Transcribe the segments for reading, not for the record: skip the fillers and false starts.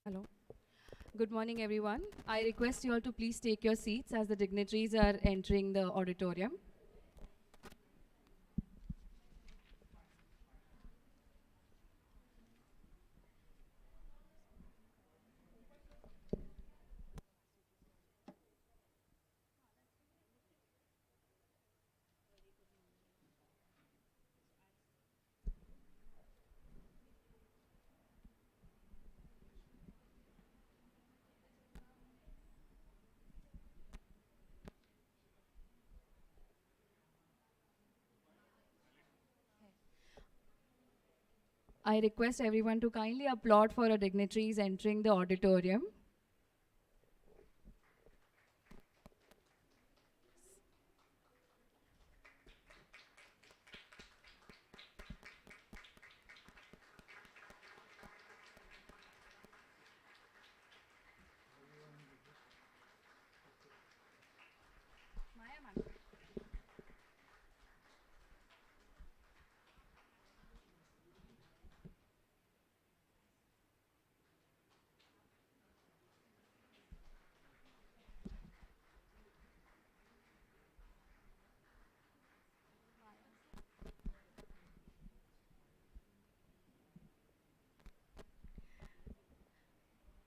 Hello. Good morning, everyone. I request you all to please take your seats as the dignitaries are entering the auditorium. I request everyone to kindly applaud for our dignitaries entering the auditorium.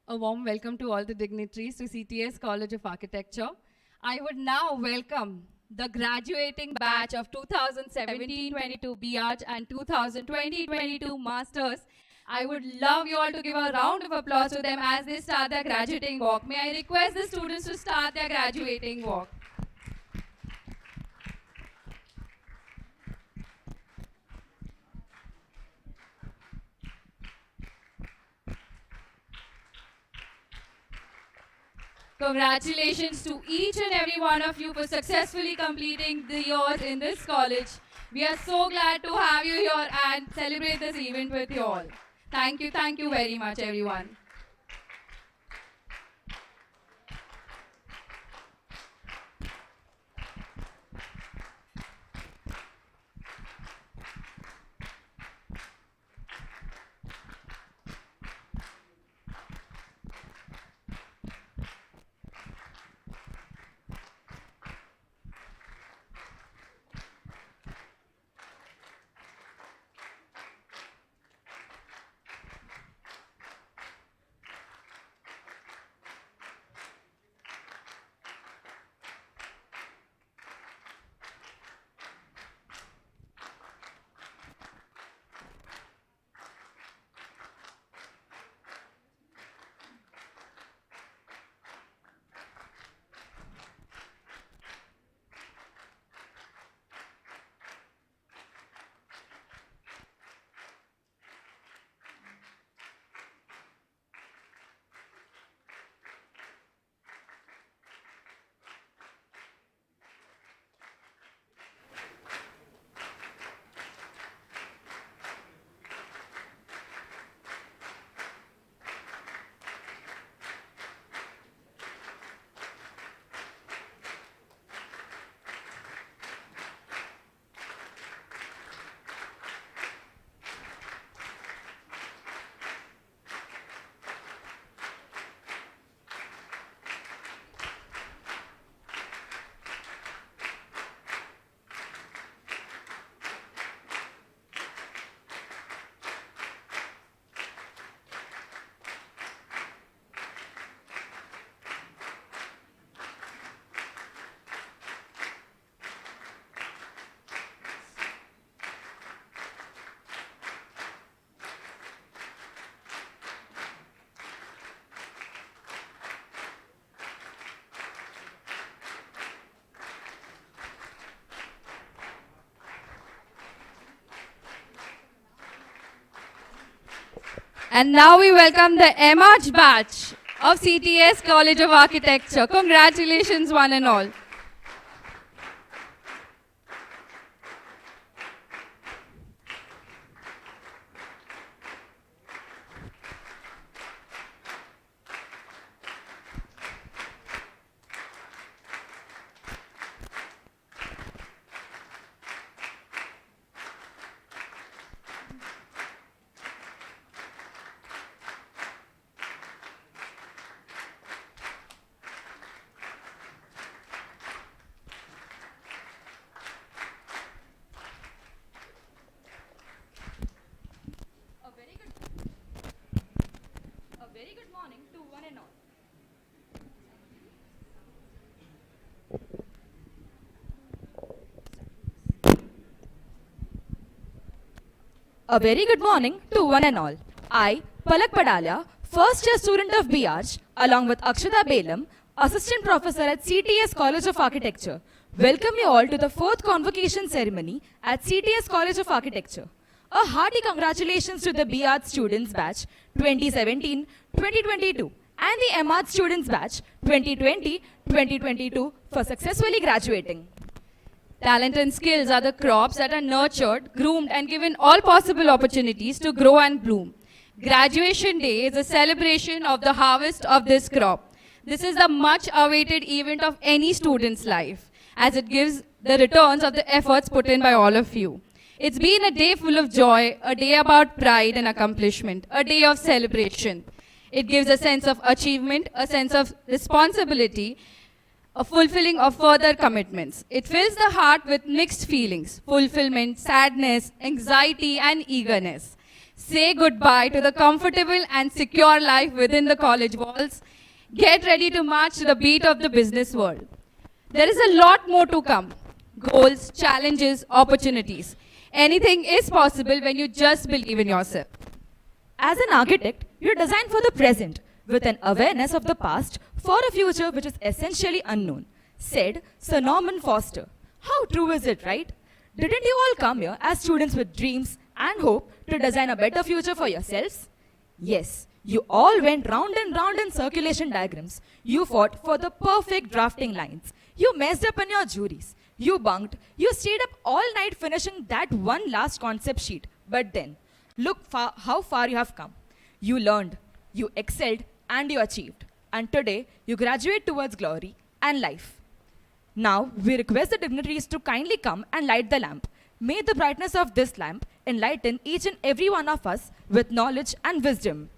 A warm welcome to all the dignitaries to CTES College of Architecture. I would now welcome the graduating batch of 2017-22 BArch and 2020-22 Masters. I would love you all to give a round of applause to them as they start their graduating walk. May I request the students to start their graduating walk? Congratulations to each and every one of you for successfully completing the years in this college. We are so glad to have you here and celebrate this event with you all. Thank you very much, everyone. And now we welcome the MArch batch of CTES College of Architecture. Congratulations, one and all. good morning to one and all. A very good morning to one and all. I, Palak Padalia, first year student of BArch, along with Akshata Belam, assistant professor at CTES College of Architecture, welcome you all to the fourth convocation ceremony at CTES College of Architecture. A hearty congratulations to the BArch students batch 2017-2022 and the MArch students batch 2020-2022 for successfully graduating. Talent and skills are the crops that are nurtured, groomed, and given all possible opportunities to grow and bloom. Graduation Day is a celebration of the harvest of this crop. This is the much awaited event of any student's life, as it gives the returns of the efforts put in by all of you. It's been a day full of joy, a day about pride and accomplishment, a day of celebration. It gives a sense of achievement, a sense of responsibility, a fulfilling of further commitments. It fills the heart with mixed feelings, fulfillment, sadness, anxiety, and eagerness. Say goodbye to the comfortable and secure life within the college walls. Get ready to march to the beat of the business world. There is a lot more to come. Goals, challenges, opportunities. Anything is possible when you just believe in yourself. As an architect, you design for the present with an awareness of the past for a future which is essentially unknown, said Sir Norman Foster. How true is it, right? Didn't you all come here as students with dreams and hope to design a better future for yourselves? Yes, you all went round and round in circulation diagrams. You fought for the perfect drafting lines. You messed up in your juries. You bunked. You stayed up all night finishing that one last concept sheet. But then, look how far you have come. You learned, you excelled, and you achieved. And today, you graduate towards glory and life. Now, we request the dignitaries to kindly come and light the lamp. May the brightness of this lamp enlighten each and every one of us with knowledge and wisdom.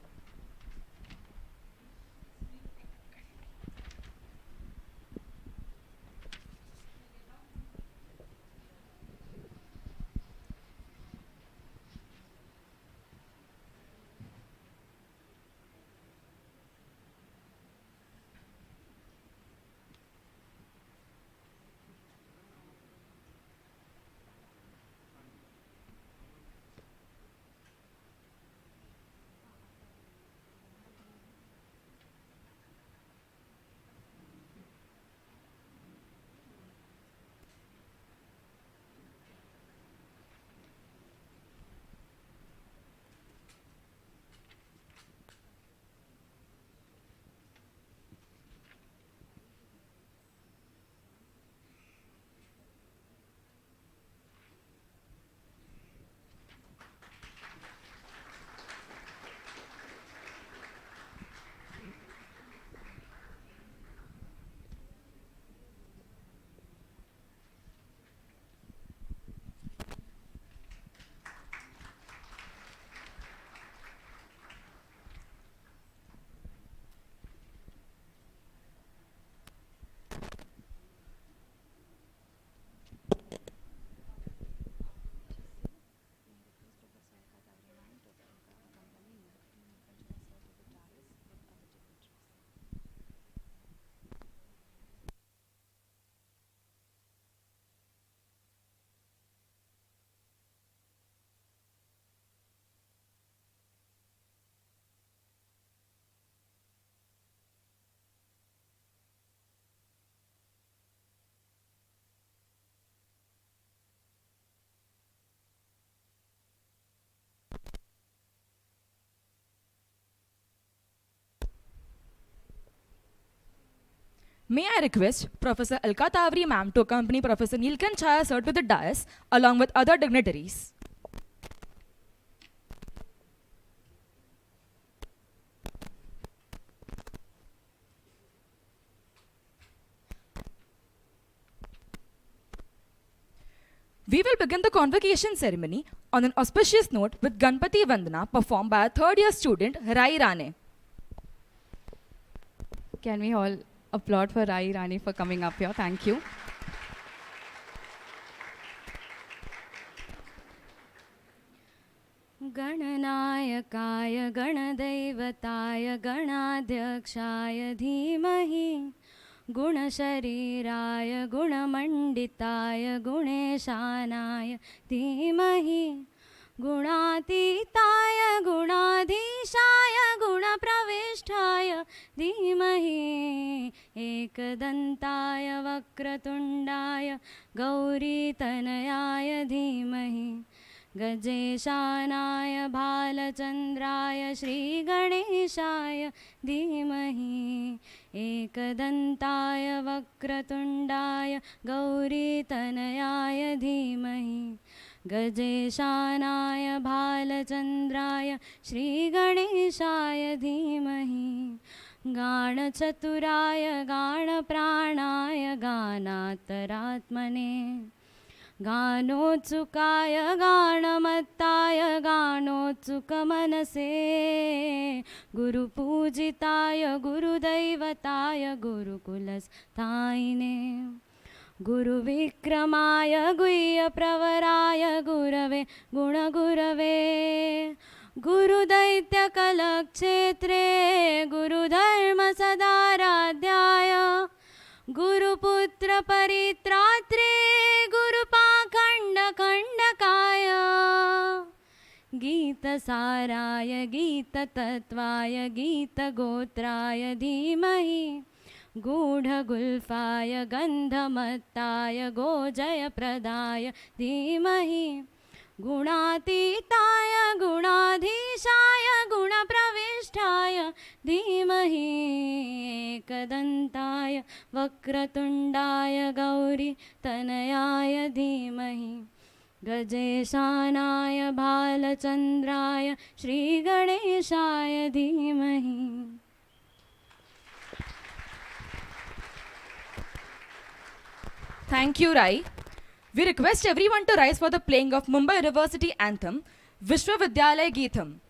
May I request Professor Alka Tavri ma'am to accompany Professor Neelkan Chaya sir to the dais along with other dignitaries. We will begin the convocation ceremony on an auspicious note with Ganpati Vandana performed by a third year student Rai Rane. Can we all applaud for Rai Rani for coming up here? Thank you. गणनायकाय गणदैवताय गणाध्यक्षाय धीमहि गुणशरीराय गुणमण्डिताय गुणेशानाय धीमहि गुणातीताय गुणाधीशाय गुणप्रविष्टाय धीमहि एकदन्ताय वक्रतुण्डाय गौरीतनयाय धीमहि गजेशानाय भालचन्द्राय श्रीगणेशाय धीमहि एकदन्ताय वक्रतुण्डाय गौरीतनयाय धीमहि गजेशानाय भालचन्द्राय श्रीगणेशाय धीमहि गाणचतुराय गाणप्राणाय गानान्तरात्मने गानोत्सुकाय गाणमत्ताय गानोत्सुकमनसे गुरुपूजिताय गुरुदैवताय गुरुकुलस्थायिने गुरुविक्रमाय गुह्यप्रवराय गुरवे गुणगुरवे गुरुदैत्यकलक्षेत्रे गुरुधर्मसदाराध्याय गुरुपुत्रपरित्रात्रे गुरुपाखण्डखण्डकाय गीतसाराय गीततत्त्वाय गीतगोत्राय धीमहि गूढगुल्फाय गन्धमत्ताय गोजयप्रदाय धीमहि गुणातीताय गुणाधीशाय गुणप्रविष्टाय धीमहि एकदन्ताय वक्रतुण्डाय गौरीतनयाय धीमहि गजेशानाय भालचन्द्राय श्रीगणेशाय धीमहि Thank you, Rai. We request everyone to rise for the playing of Mumbai University anthem, Vishwavidyalaya Geetham.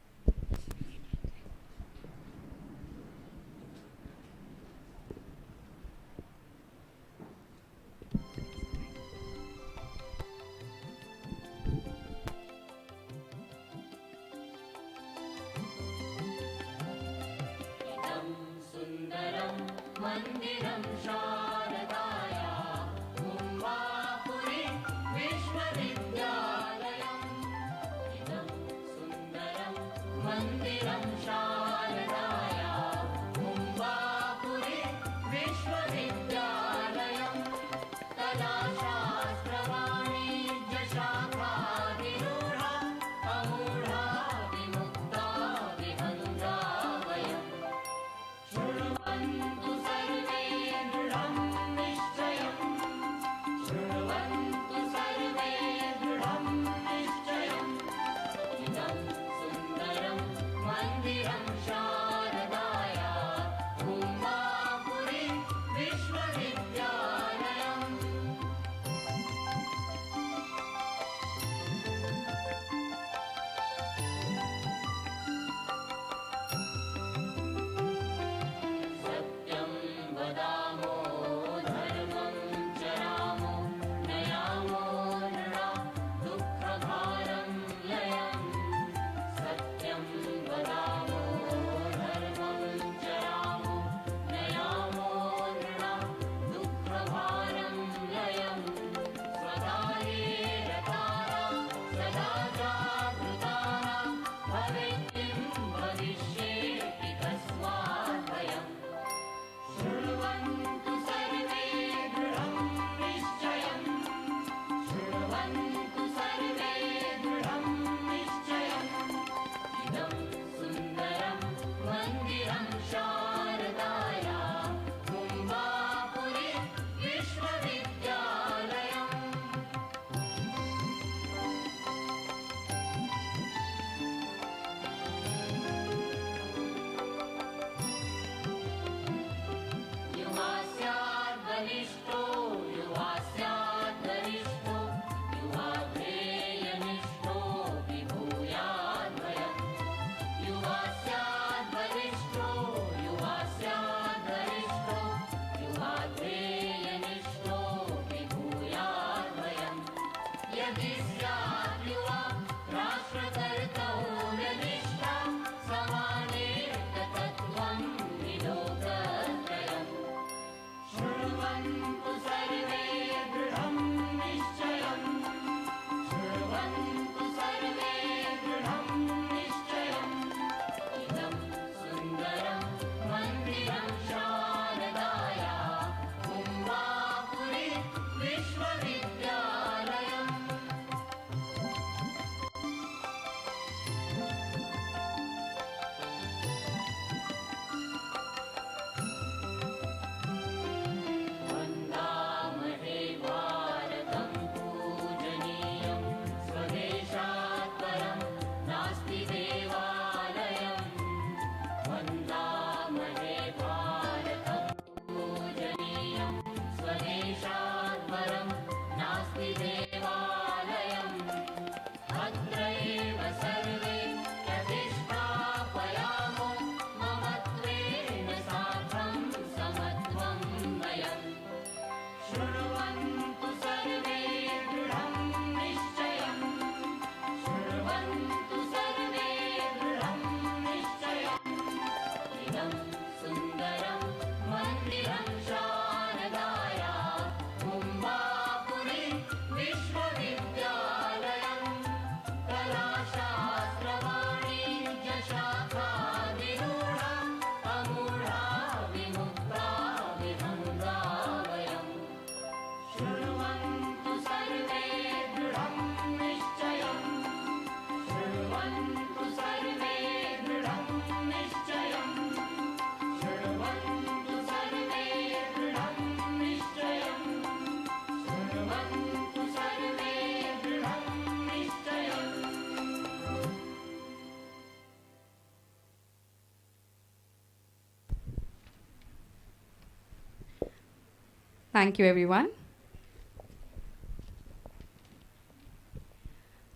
Thank you, everyone.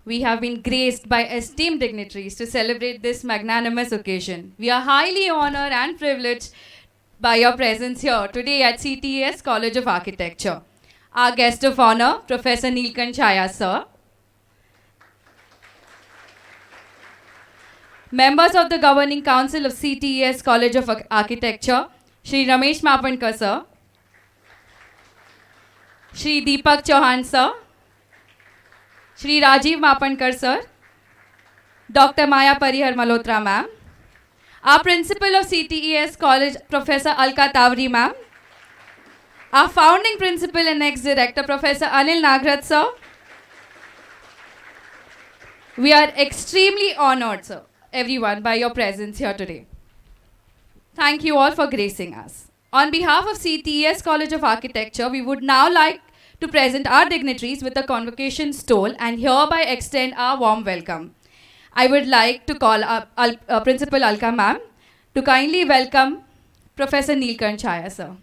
We have been graced by esteemed dignitaries to celebrate this magnanimous occasion. We are highly honored and privileged by your presence here today at CTES College of Architecture. Our guest of honor, Professor Neelkant Chaya, sir. Members of the Governing Council of CTES College of Architecture, Shri Ramesh Mapankar, sir. Shri Deepak Chauhan, sir. Shri Rajiv Mapankar, sir. Dr. Maya Parihar Malhotra, ma'am. Our principal of CTES College, Professor Alka Tawri, ma'am. Our founding principal and ex-director, Professor Anil Nagrat, sir. We are extremely honored, sir, everyone, by your presence here today. Thank you all for gracing us. On behalf of CTES College of Architecture, we would now like to present our dignitaries with a convocation stole and hereby extend our warm welcome. I would like to call up Principal Alka ma'am to kindly welcome Professor Neelkant Chaya, sir.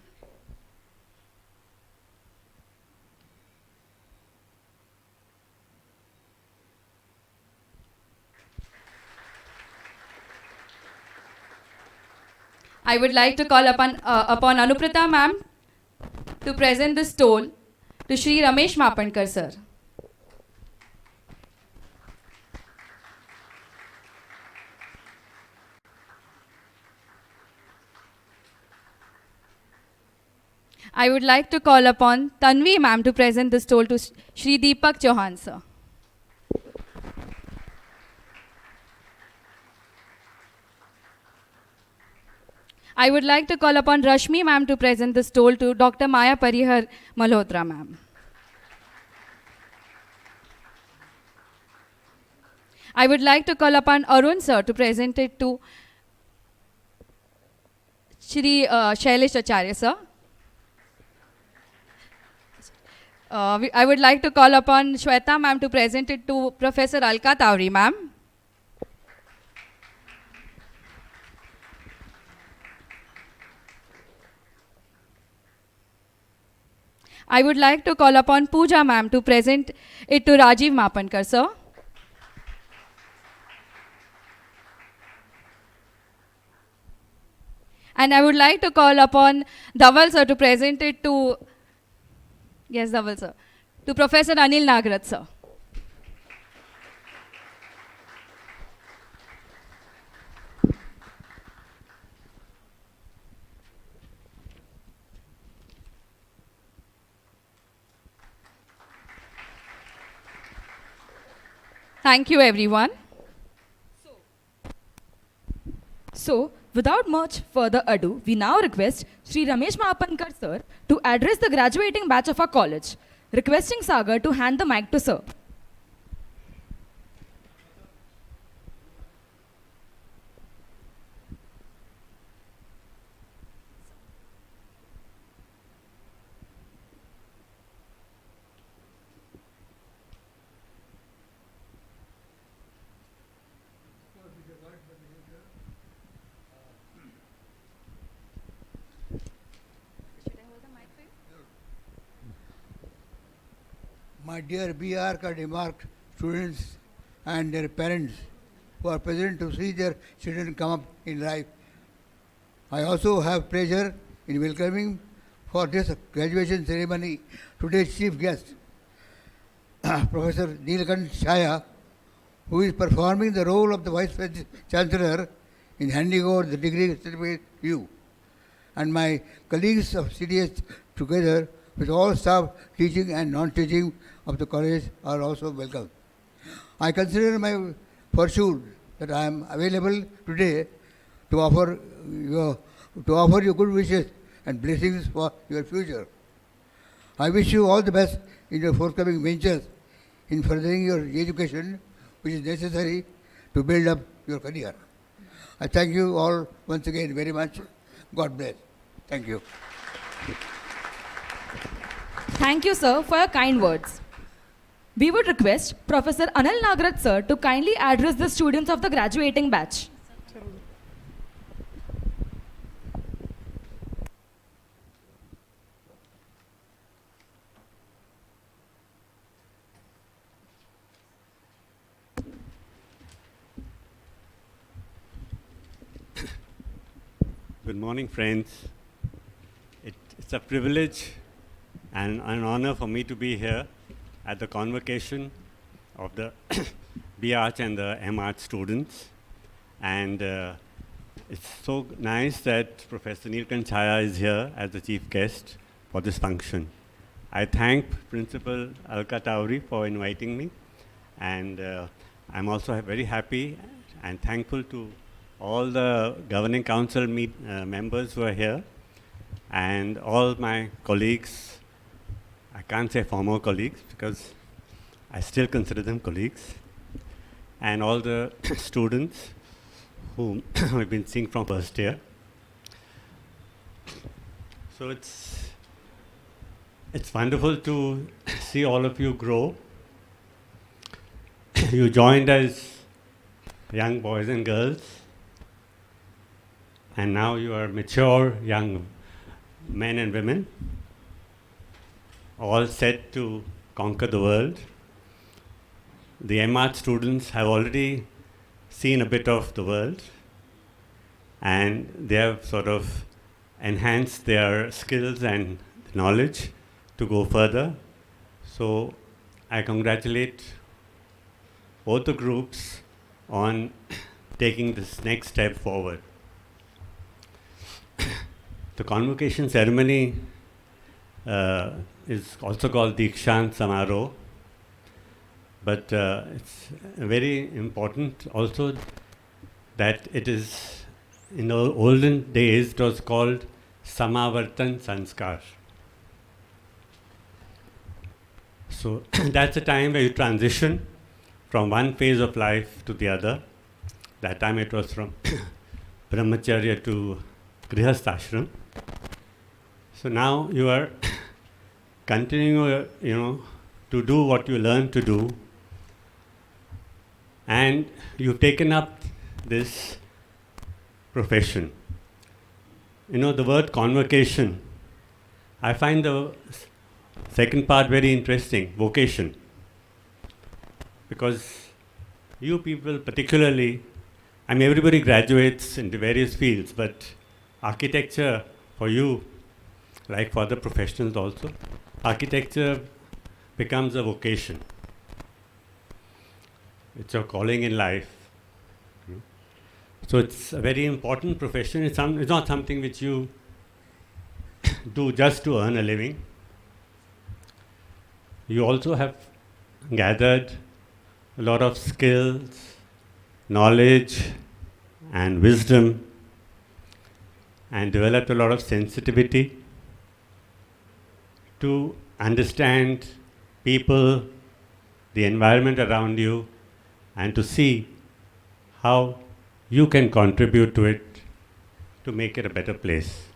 I would like to call upon Anuprita ma'am to present the stole to Shri Ramesh Mapankar, sir. I would like to call upon Tanvi ma'am to present the stole to Shri Deepak Chauhan, sir. I would like to call upon Rashmi ma'am to present the stole to Dr. Maya Parihar Malhotra ma'am. I would like to call upon Arun sir to present it to Shri Shailesh Acharya sir. I would like to call upon Shweta ma'am to present it to Professor Alka Tawri ma'am. I would like to call upon Pooja ma'am to present it to Rajiv Mapankar, sir. And I would like to call upon Dhaval sir to present it to, yes, Dhaval sir, to Professor Anil Nagrat, sir. Thank you, everyone. So, without much further ado, we now request Shri Ramesh Mapankar sir to address the graduating batch of our college. Requesting Sagar to hand the mic to sir. My dear BR card remarked students and their parents who are present to see their children come up in life. I also have pleasure in welcoming for this graduation ceremony today's chief guest, Professor Neelkant Chaya, who is performing the role of the Vice Chancellor in handing over the degree certificate to you. And my colleagues of CTS together with all staff teaching and non-teaching of the college are also welcome. I consider my fortune that I am available today to offer you good wishes and blessings for your future. I wish you all the best in your forthcoming ventures in furthering your education, which is necessary to build up your career. I thank you all once again very much. God bless. Thank you. Thank you, sir, for your kind words. We would request Professor Anil Nagrat sir to kindly address the students of the graduating batch. Good morning, friends. It's a privilege and an honor for me to be here at the convocation of the B-Arch and the M-Arch students. And it's so nice that Professor Neelkanth Chaya is here as the chief guest for this function. I thank Principal Alka Tauri for inviting me. And I'm also very happy and thankful to all the governing council members who are here, and all my colleagues. I can't say former colleagues because I still consider them colleagues, and all the students whom I've been seeing from first year. So it's wonderful to see all of you grow. You joined as young boys and girls, and now you are mature young men and women, all set to conquer the world. The M-Arch students have already seen a bit of the world, and they have sort of enhanced their skills and knowledge to go further. So I congratulate both the groups on taking this next step forward. The convocation ceremony is also called Dikshant Samaroh, but it's very important also that it is, in the olden days, it was called Samavartan Sanskar. So that's a time where you transition from one phase of life to the other. That time it was from Brahmacharya to Grihasthashram. So now you are continuing, to do what you learn to do, and you've taken up this profession. The word convocation, I find the second part very interesting, vocation. Because you people particularly, everybody graduates into various fields, but architecture for you, like for other professionals also, architecture becomes a vocation. It's your calling in life. So it's a very important profession. It's not something which you do just to earn a living. You also have gathered a lot of skills, knowledge, and wisdom, and developed a lot of sensitivity to understand people, the environment around you, and to see how you can contribute to it to make it a better place.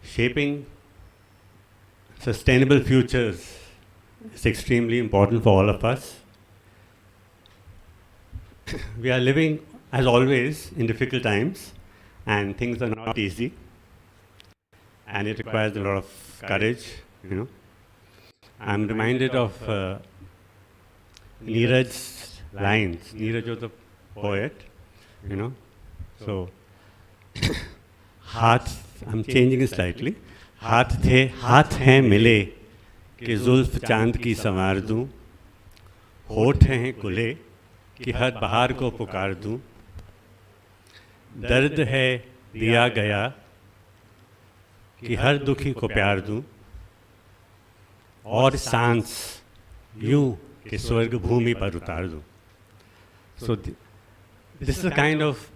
Shaping sustainable futures is extremely important for all of us. We are living, as always, in difficult times, and things are not easy, and it requires a lot of courage. I'm reminded of Neeraj's lines. Neeraj was a poet, So, I'm changing it slightly. हाथ हैं मिले कि जुल्फ चांद की संवार दूं, होठ हैं कुले कि हर बहार को पुकार दूं, दर्द है दिया गया कि हर दुखी को प्यार दूं, और सांस यूं कि स्वर्ग भूमि पर उतार दूं. So this is a kind of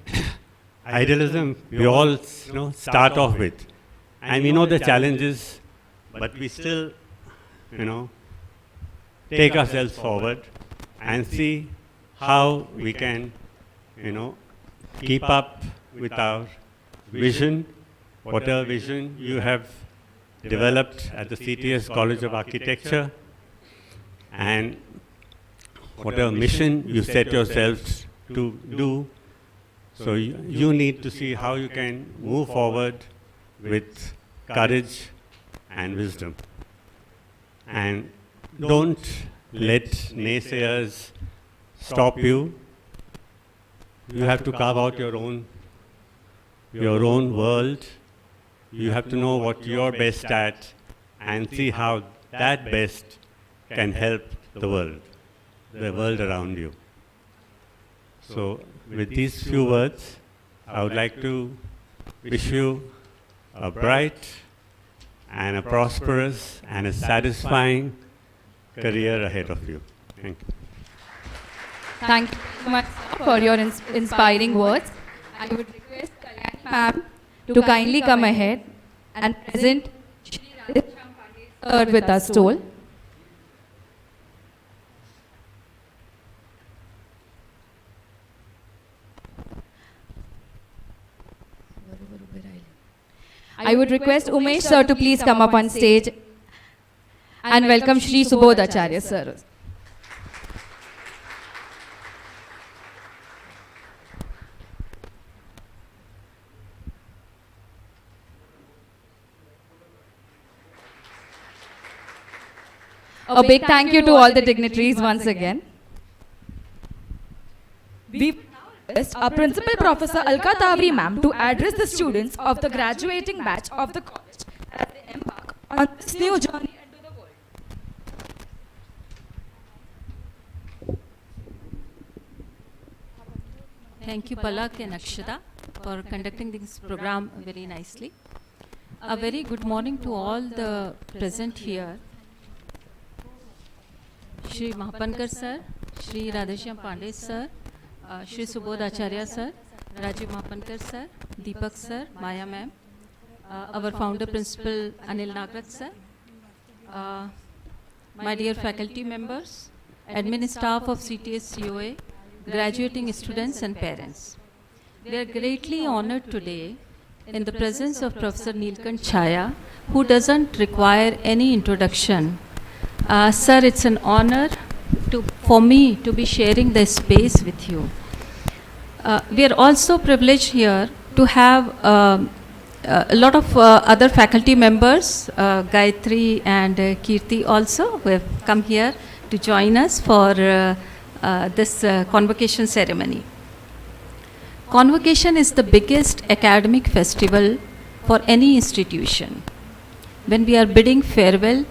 idealism we all start off with. And we know the challenges, but we still, take ourselves forward and see how we can, keep up with our vision, whatever vision you have developed at the CTES College of Architecture, and whatever mission you set yourselves to do. So you need to see how you can move forward with courage and wisdom. And don't let naysayers stop you. you have to carve out your own world. You have to know what you're best at and see how that best can help the world around you. So with these few words, I would like to wish you a bright and a prosperous and a satisfying career ahead of you. Thank you. Thank you so much for your inspiring words. I would request Kalyani ma'am to kindly come ahead and present Shri Radhesham Pandey sir with us tool. I would request Umesh sir to please come up on stage and welcome Shri Subodh Acharya sir. A big thank you to all the dignitaries once again. We request our Principal Professor Alka Tavri ma'am to address the students of the graduating batch of the college as they embark on this new journey into the world. Thank you, Palak and Akshata, for conducting this program very nicely. A very good morning to all the present here. Shri Mahapankar sir, Shri Radhesham Pandey sir, Shri Subodh Acharya sir, Rajiv Mahapankar sir, Deepak sir, Maya ma'am, our founder principal Anil Nagrat sir, my dear faculty members, admin staff of CTES COA, graduating students and parents. We are greatly honored today in the presence of Professor Neelkant Chhaya, who doesn't require any introduction. Sir, it's an honor for me to be sharing this space with you. We are also privileged here to have a lot of other faculty members, Gayatri and Kirti also, who have come here to join us for this convocation ceremony. Convocation is the biggest academic festival for any institution. When we are bidding farewell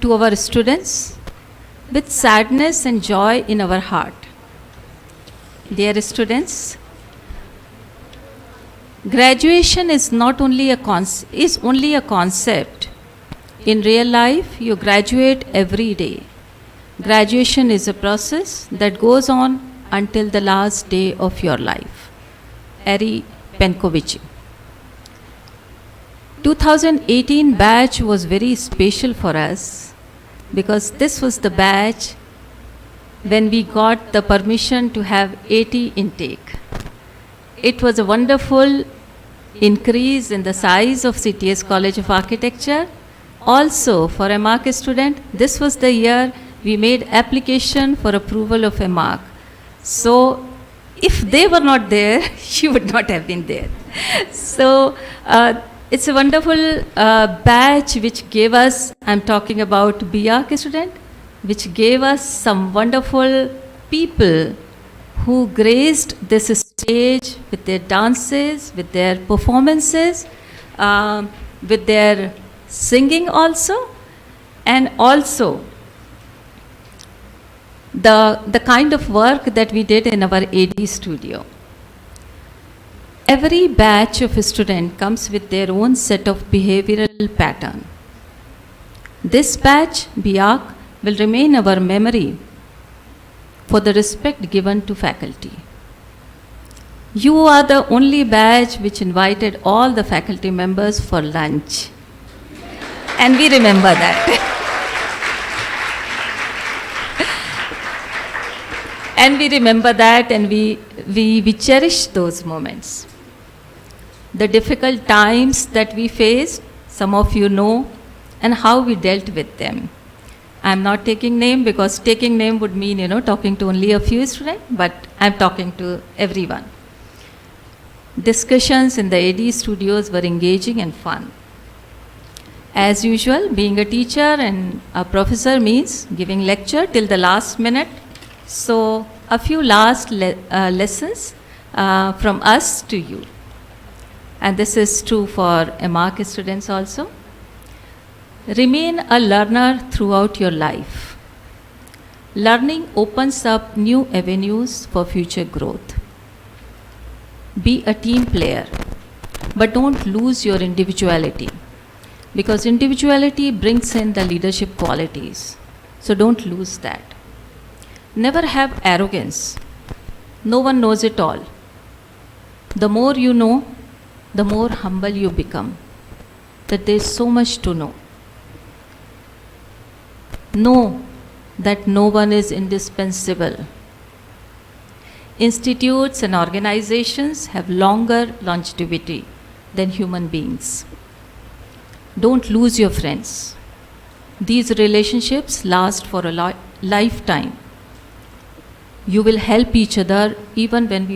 to our students with sadness and joy in our heart. Dear students, graduation is not only a concept. In real life, you graduate every day. Graduation is a process that goes on until the last day of your life. Ari Penkovici. 2018 batch was very special for us because this was the batch when we got the permission to have 80 intake. It was a wonderful increase in the size of CTES College of Architecture. Also for a MARC student, this was the year we made application for approval of a MARC. So if they were not there, she would not have been there. So it's a wonderful batch which gave us, I'm talking about BARC student, which gave us some wonderful people who graced this stage with their dances, with their performances, with their singing also, and also the kind of work that we did in our AD studio. Every batch of a student comes with their own set of behavioral pattern. This batch, BARC, will remain our memory for the respect given to faculty. You are the only batch which invited all the faculty members for lunch. And we remember that. And we remember that, and we cherish those moments. The difficult times that we faced, some of you know, and how we dealt with them. I'm not taking name because taking name would mean, talking to only a few students, but I'm talking to everyone. Discussions in the AD studios were engaging and fun. As usual, being a teacher and a professor means giving lecture till the last minute. So a few last lessons from us to you. And this is true for MARC students also. Remain a learner throughout your life. Learning opens up new avenues for future growth. Be a team player, but don't lose your individuality, because individuality brings in the leadership qualities. So don't lose that. Never have arrogance. No one knows it all. The more you know, the more humble you become, that there is so much to know. Know that no one is indispensable. Institutes and organizations have longer longevity than human beings. Don't lose your friends. These relationships last for a lifetime. You will help each other even when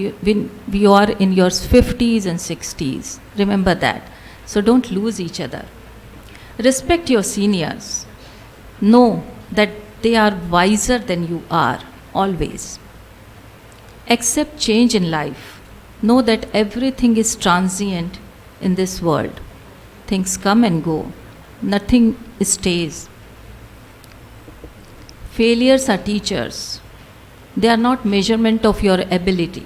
we are in your 50s and 60s. Remember that. So don't lose each other. Respect your seniors. Know that they are wiser than you are, always. Accept change in life. Know that everything is transient in this world. Things come and go. Nothing stays. Failures are teachers. They are not measurement of your ability.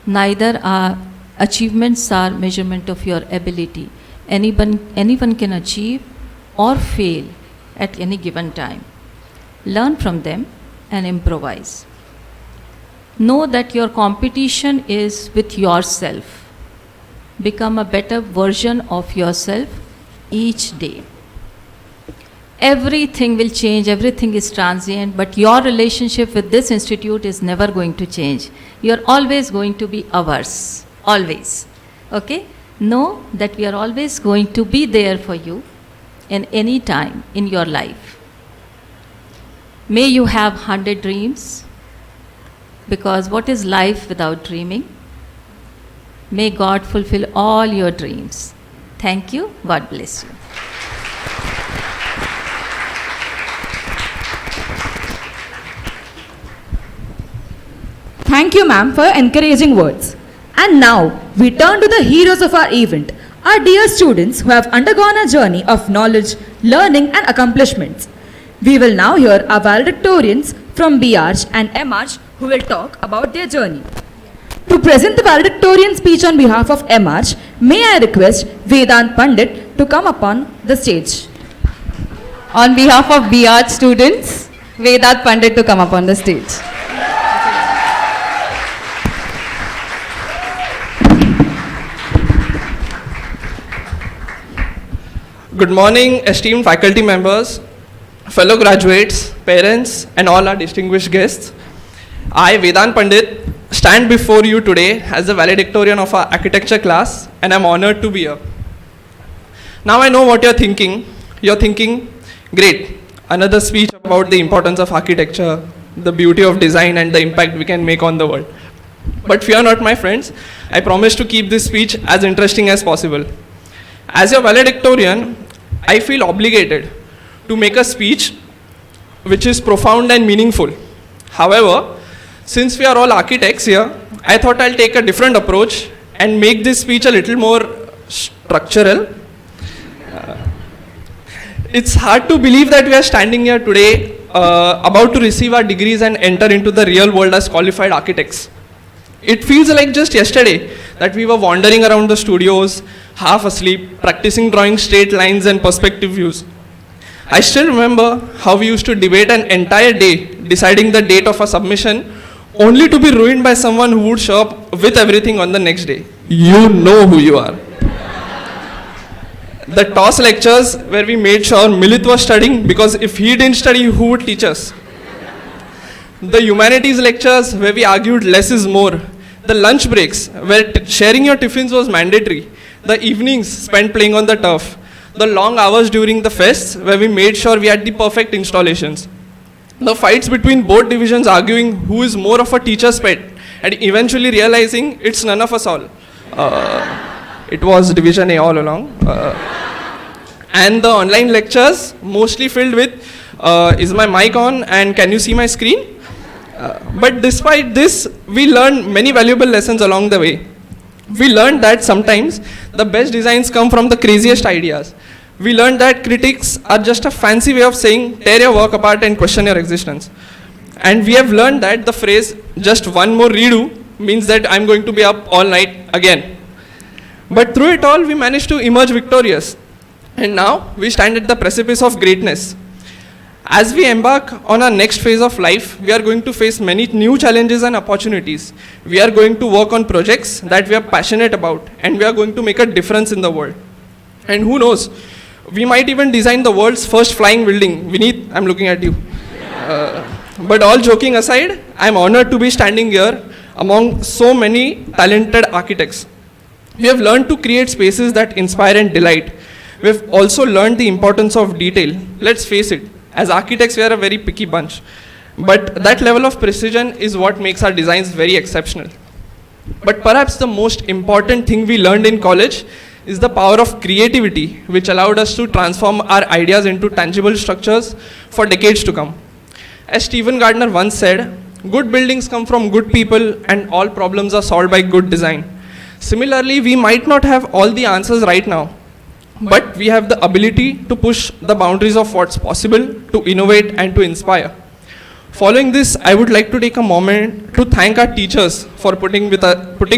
Neither are achievements are measurement of your ability. Anyone can achieve or fail at any given time. Learn from them and improvise. Know that your competition is with yourself. Become a better version of yourself each day. Everything will change, everything is transient, but your relationship with this institute is never going to change. You're always going to be ours, always. Okay? Know that we are always going to be there for you in any time in your life. May you have 100 dreams, because what is life without dreaming? May God fulfill all your dreams. Thank you. God bless you. Thank you, ma'am, for your encouraging words. And now, we turn to the heroes of our event, our dear students who have undergone a journey of knowledge, learning and accomplishments. We will now hear our valedictorians from B.Arch and M.Arch who will talk about their journey. To present the valedictorian speech on behalf of M.Arch, may I request Vedant Pandit to come upon the stage. On behalf of B.Arch students, Vedant Pandit to come up on the stage. Good morning, esteemed faculty members, fellow graduates, parents, and all our distinguished guests. I, Vedant Pandit, stand before you today as the valedictorian of our architecture class, and I'm honored to be here. Now I know what you're thinking. You're thinking, great, another speech about the importance of architecture, the beauty of design, and the impact we can make on the world. But fear not, my friends. I promise to keep this speech as interesting as possible. As your valedictorian, I feel obligated to make a speech which is profound and meaningful. However, since we are all architects here, I thought I'll take a different approach and make this speech a little more structural. It's hard to believe that we are standing here today about to receive our degrees and enter into the real world as qualified architects. It feels like just yesterday that we were wandering around the studios, half asleep, practicing drawing straight lines and perspective views. I still remember how we used to debate an entire day deciding the date of a submission, only to be ruined by someone who would show up with everything on the next day. You know who you are. The TOS lectures where we made sure Milit was studying, because if he didn't study, who would teach us? The humanities lectures where we argued less is more. The lunch breaks where sharing your tiffins was mandatory. The evenings spent playing on the turf. The long hours during the fests where we made sure we had the perfect installations. The fights between both divisions arguing who is more of a teacher's pet, and eventually realizing it's none of us all. It was Division A all along. And the online lectures mostly filled with, is my mic on and can you see my screen? But despite this, we learned many valuable lessons along the way. We learned that sometimes the best designs come from the craziest ideas. We learned that critics are just a fancy way of saying tear your work apart and question your existence. And we have learned that the phrase just one more redo means that I'm going to be up all night again. But through it all, we managed to emerge victorious. And now we stand at the precipice of greatness. As we embark on our next phase of life, we are going to face many new challenges and opportunities. We are going to work on projects that we are passionate about, and we are going to make a difference in the world. And who knows, we might even design the world's first flying building. Vineet, I'm looking at you. But all joking aside, I'm honored to be standing here among so many talented architects. We have learned to create spaces that inspire and delight. We've also learned the importance of detail. Let's face it, as architects, we are a very picky bunch. But that level of precision is what makes our designs very exceptional. But perhaps the most important thing we learned in college is the power of creativity, which allowed us to transform our ideas into tangible structures for decades to come. As Stephen Gardner once said, good buildings come from good people and all problems are solved by good design. Similarly, we might not have all the answers right now, but we have the ability to push the boundaries of what's possible, to innovate and to inspire. Following this, I would like to take a moment to thank our teachers for putting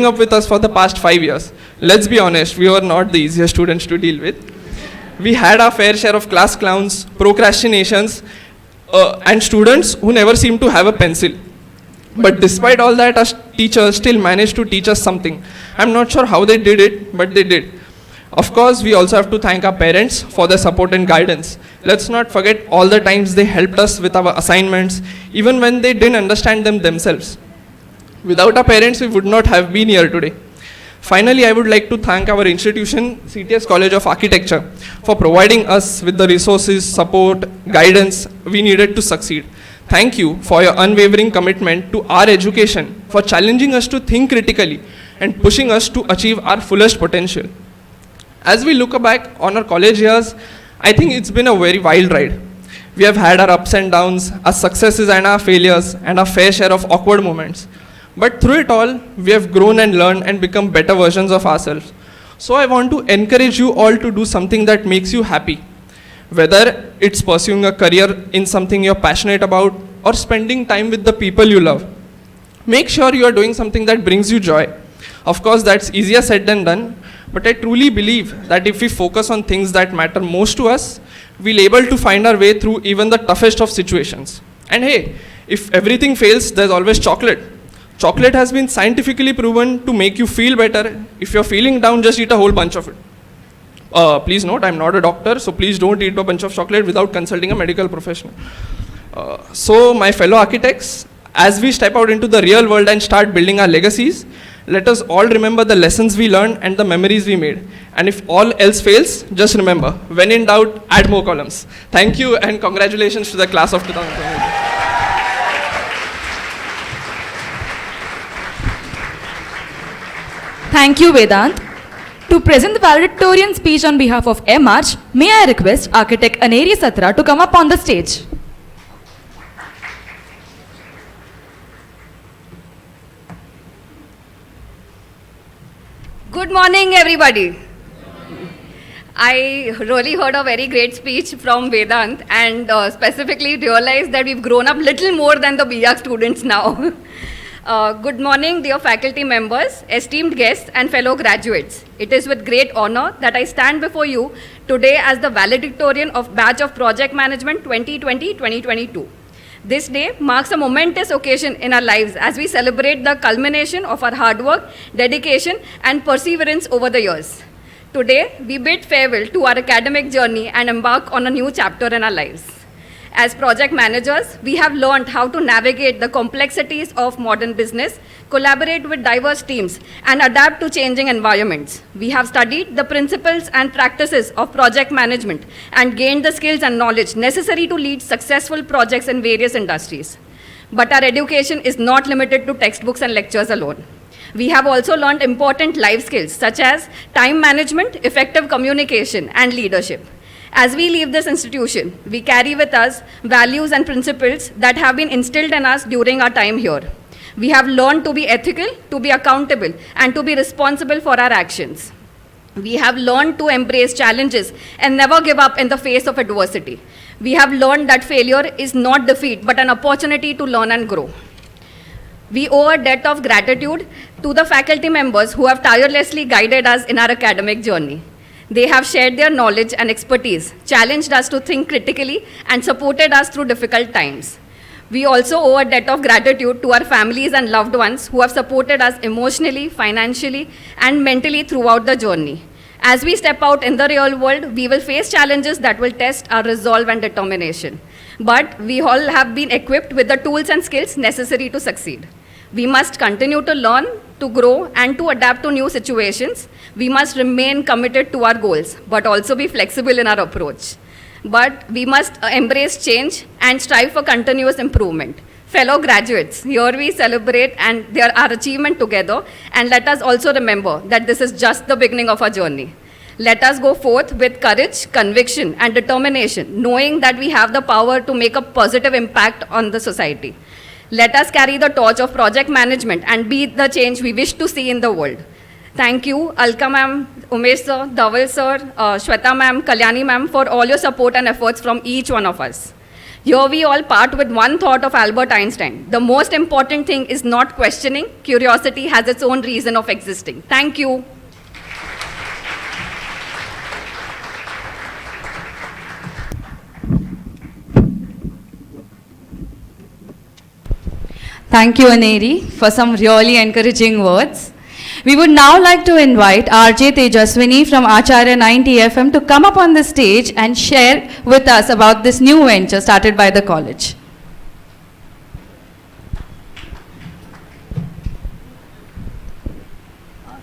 up with us for the past 5 years. Let's be honest, we were not the easiest students to deal with. We had our fair share of class clowns, procrastinations, and students who never seemed to have a pencil. But despite all that, our teachers still managed to teach us something. I'm not sure how they did it, but they did. Of course, we also have to thank our parents for their support and guidance. Let's not forget all the times they helped us with our assignments, even when they didn't understand them themselves. Without our parents, we would not have been here today. Finally, I would like to thank our institution, CTES College of Architecture, for providing us with the resources, support, guidance we needed to succeed. Thank you for your unwavering commitment to our education, for challenging us to think critically and pushing us to achieve our fullest potential. As we look back on our college years, I think it's been a very wild ride. We have had our ups and downs, our successes and our failures, and our fair share of awkward moments. But through it all, we have grown and learned and become better versions of ourselves. So I want to encourage you all to do something that makes you happy. Whether it's pursuing a career in something you're passionate about or spending time with the people you love. Make sure you are doing something that brings you joy. Of course, that's easier said than done, but I truly believe that if we focus on things that matter most to us, we'll able to find our way through even the toughest of situations. And hey, if everything fails, there's always chocolate. Chocolate has been scientifically proven to make you feel better. If you're feeling down, just eat a whole bunch of it. Please note, I'm not a doctor, so please don't eat a bunch of chocolate without consulting a medical professional. So my fellow architects, as we step out into the real world and start building our legacies, let us all remember the lessons we learned and the memories we made. And if all else fails, just remember, when in doubt, add more columns. Thank you and congratulations to the class of 2020. Thank you, Vedant. To present the valedictorian speech on behalf of MArch, may I request Architect Aneri Satra to come up on the stage. Good morning, everybody. I really heard a very great speech from Vedant and specifically realized that we've grown up little more than the BArch students now. Good morning, dear faculty members, esteemed guests and fellow graduates. It is with great honor that I stand before you today as the valedictorian of Batch of Project Management 2020-2022. This day marks a momentous occasion in our lives as we celebrate the culmination of our hard work, dedication, and perseverance over the years. Today, we bid farewell to our academic journey and embark on a new chapter in our lives. As project managers, we have learned how to navigate the complexities of modern business, collaborate with diverse teams, and adapt to changing environments. We have studied the principles and practices of project management and gained the skills and knowledge necessary to lead successful projects in various industries. But our education is not limited to textbooks and lectures alone. We have also learned important life skills such as time management, effective communication, and leadership. As we leave this institution, we carry with us values and principles that have been instilled in us during our time here. We have learned to be ethical, to be accountable, and to be responsible for our actions. We have learned to embrace challenges and never give up in the face of adversity. We have learned that failure is not defeat, but an opportunity to learn and grow. We owe a debt of gratitude to the faculty members who have tirelessly guided us in our academic journey. They have shared their knowledge and expertise, challenged us to think critically, and supported us through difficult times. We also owe a debt of gratitude to our families and loved ones who have supported us emotionally, financially, and mentally throughout the journey. As we step out in the real world, we will face challenges that will test our resolve and determination. But we all have been equipped with the tools and skills necessary to succeed. We must continue to learn, to grow, and to adapt to new situations. We must remain committed to our goals, but also be flexible in our approach. But we must embrace change and strive for continuous improvement. Fellow graduates, here we celebrate and our achievement together, and let us also remember that this is just the beginning of our journey. Let us go forth with courage, conviction, and determination, knowing that we have the power to make a positive impact on the society. Let us carry the torch of project management and be the change we wish to see in the world. Thank you, Alka ma'am, Umesh sir, Dhaval sir, Shweta ma'am, Kalyani ma'am, for all your support and efforts from each one of us. Here we all part with one thought of Albert Einstein. The most important thing is not questioning. Curiosity has its own reason of existing. Thank you. Thank you, Aneri, for some really encouraging words. We would now like to invite RJ Tejaswini from Acharya 90 FM to come up on the stage and share with us about this new venture started by the college.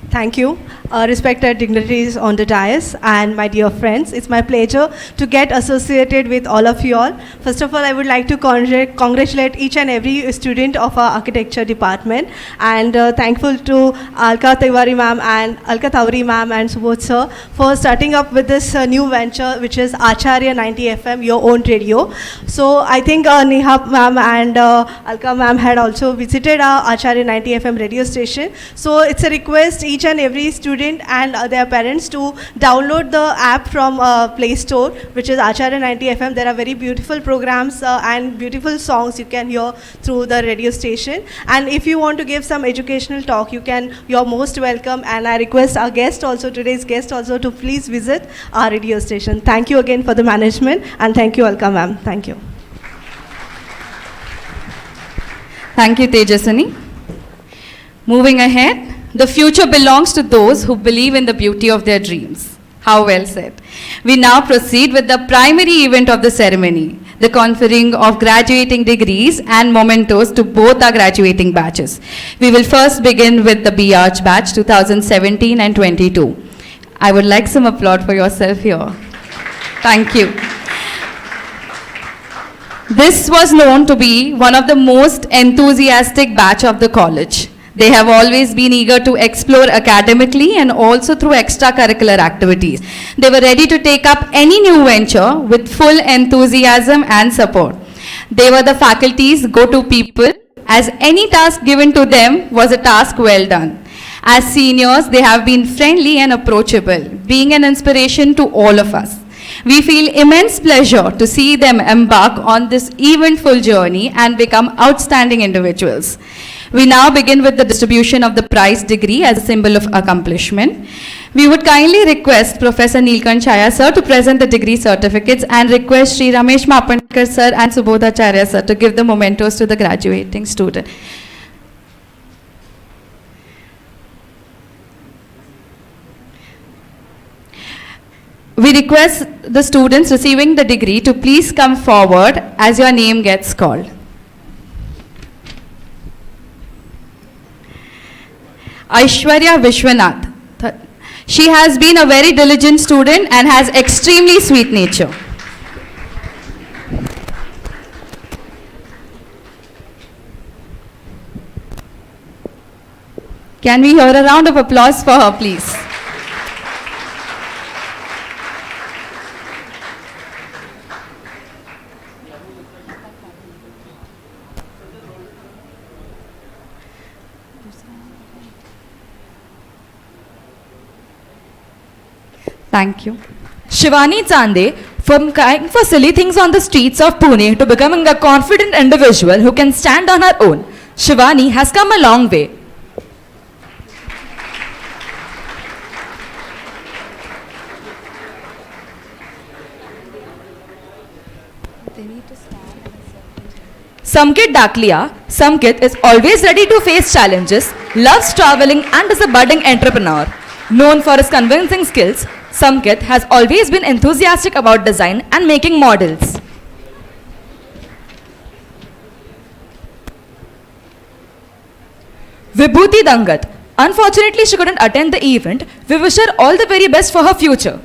Thank you, respected dignitaries on the dais and my dear friends. It's my pleasure to get associated with all of you all. First of all, I would like to congratulate each and every student of our architecture department, and thankful to Alka Tewari ma'am and Alka Tawari ma'am and Subodh sir for starting up with this new venture, which is Acharya 90 FM, your own radio. So I think Neha ma'am and Alka ma'am had also visited our Acharya 90 FM radio station. So it's a request each and every student and their parents to download the app from Play Store, which is Acharya 90 FM. There are very beautiful programs and beautiful songs you can hear through the radio station. And if you want to give some educational talk, you're most welcome. And I request our guest also, today's guest also, to please visit our radio station. Thank you again for the management, and thank you, Alka ma'am. Thank you. Thank you, Tejaswini. Moving ahead, the future belongs to those who believe in the beauty of their dreams. How well said. We now proceed with the primary event of the ceremony, the conferring of graduating degrees and mementos to both our graduating batches. We will first begin with the BArch batch 2017 and 22. I would like some applause for yourself here. Thank you. This was known to be one of the most enthusiastic batch of the college. They have always been eager to explore academically and also through extracurricular activities. They were ready to take up any new venture with full enthusiasm and support. They were the faculty's go-to people, as any task given to them was a task well done. As seniors, they have been friendly and approachable, being an inspiration to all of us. We feel immense pleasure to see them embark on this eventful journey and become outstanding individuals. We now begin with the distribution of the prize degree as a symbol of accomplishment. We would kindly request Professor Neelkanth Chaya sir to present the degree certificates and request Sri Ramesh Mapankar sir and Subodhacharya sir to give the mementos to the graduating student. We request the students receiving the degree to please come forward as your name gets called. Aishwarya Vishwanath. She has been a very diligent student and has extremely sweet nature. Can we hear a round of applause for her, please? Thank you. Shivani Chande, from crying for silly things on the streets of Pune to becoming a confident individual who can stand on her own, Shivani has come a long way. Samkit Daklia, Samkit is always ready to face challenges, loves traveling and is a budding entrepreneur. Known for his convincing skills, Samkit has always been enthusiastic about design and making models. Vibhuti Dangat, unfortunately she couldn't attend the event. We wish her all the very best for her future.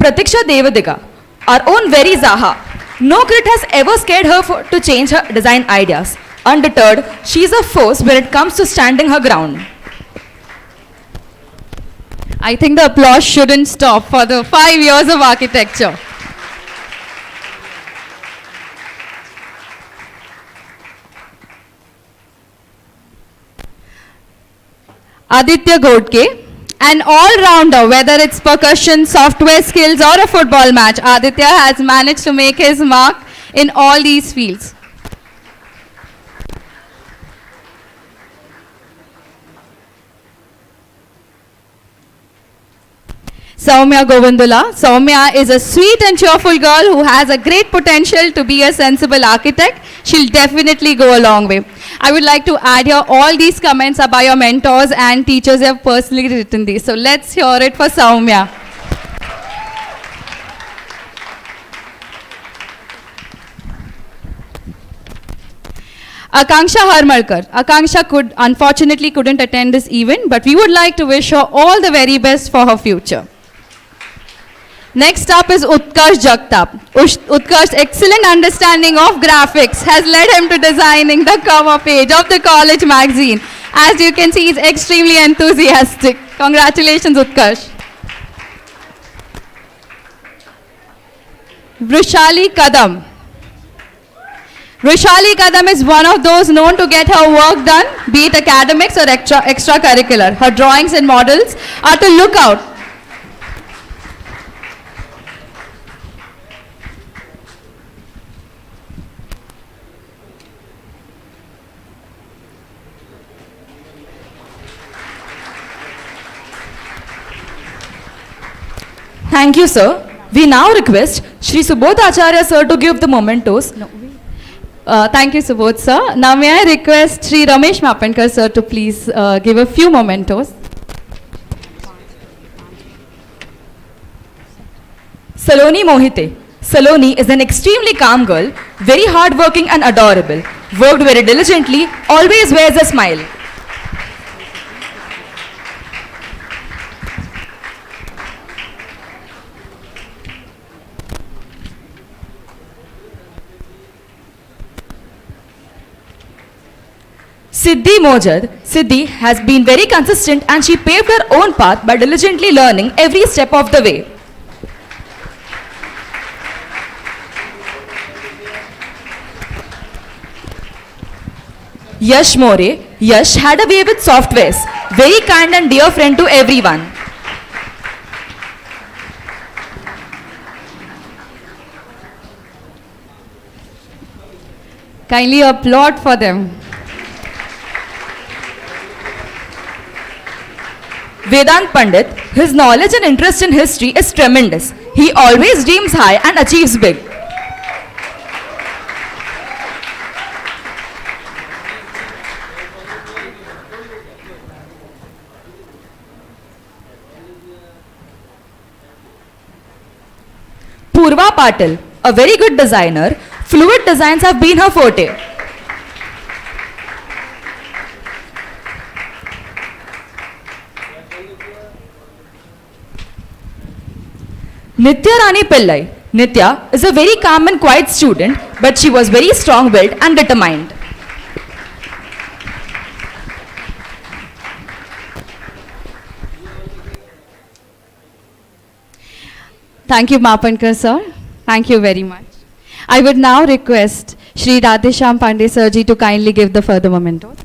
Pratiksha Devadiga, our own very Zaha. No grit has ever scared her to change her design ideas. Undeterred, she is a force when it comes to standing her ground. I think the applause shouldn't stop for the 5 years of architecture. Aditya Godke, an all-rounder, whether it's percussion, software skills or a football match, Aditya has managed to make his mark in all these fields. Soumya Govindula. Soumya is a sweet and cheerful girl who has a great potential to be a sensible architect. She'll definitely go a long way. I would like to add here all these comments are by your mentors and teachers who have personally written these. So let's hear it for Soumya. Akanksha Harmalkar. Akanksha unfortunately couldn't attend this event, but we would like to wish her all the very best for her future. Next up is Utkarsh Jagtap. Utkarsh's excellent understanding of graphics has led him to designing the cover page of the college magazine. As you can see, he's extremely enthusiastic. Congratulations, Utkarsh. Vrushali Kadam. Vrushali Kadam is one of those known to get her work done, be it academics or extracurricular. Her drawings and models are to look out. Thank you, sir. We now request Shri Subodh Acharya, sir, to give the mementos. Thank you, Subodh, sir. Now may I request Shri Ramesh Mapankar, sir, to please give a few mementos. Saloni Mohite. Saloni is an extremely calm girl, very hardworking and adorable. Worked very diligently, always wears a smile. Siddhi Mojad. Siddhi has been very consistent and she paved her own path by diligently learning every step of the way. Yash More. Yash had a way with softwares, very kind and dear friend to everyone. Kindly applaud for them. Vedant Pandit, his knowledge and interest in history is tremendous. He always dreams high and achieves big. Purva Patil, a very good designer. Fluid designs have been her forte. Nitya Rani Pillai. Nitya is a very calm and quiet student, but she was very strong-willed and determined. Thank you, Mapankar, sir. Thank you very much. I would now request Shri Radhesham Pandey Sirji to kindly give the further mementos.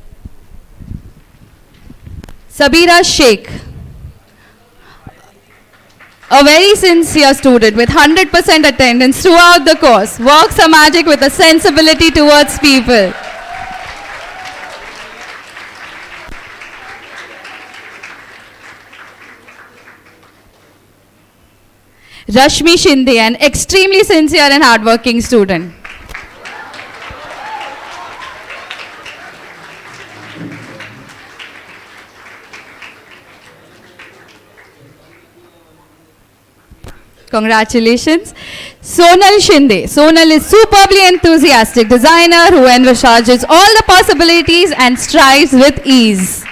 Sabira Sheikh. A very sincere student with 100% attendance throughout the course. Works a magic with a sensibility towards people. Rashmi Shinde, an extremely sincere and hardworking student. Congratulations. Sonal Shinde. Sonal is superbly enthusiastic designer who envisages all the possibilities and strives with ease.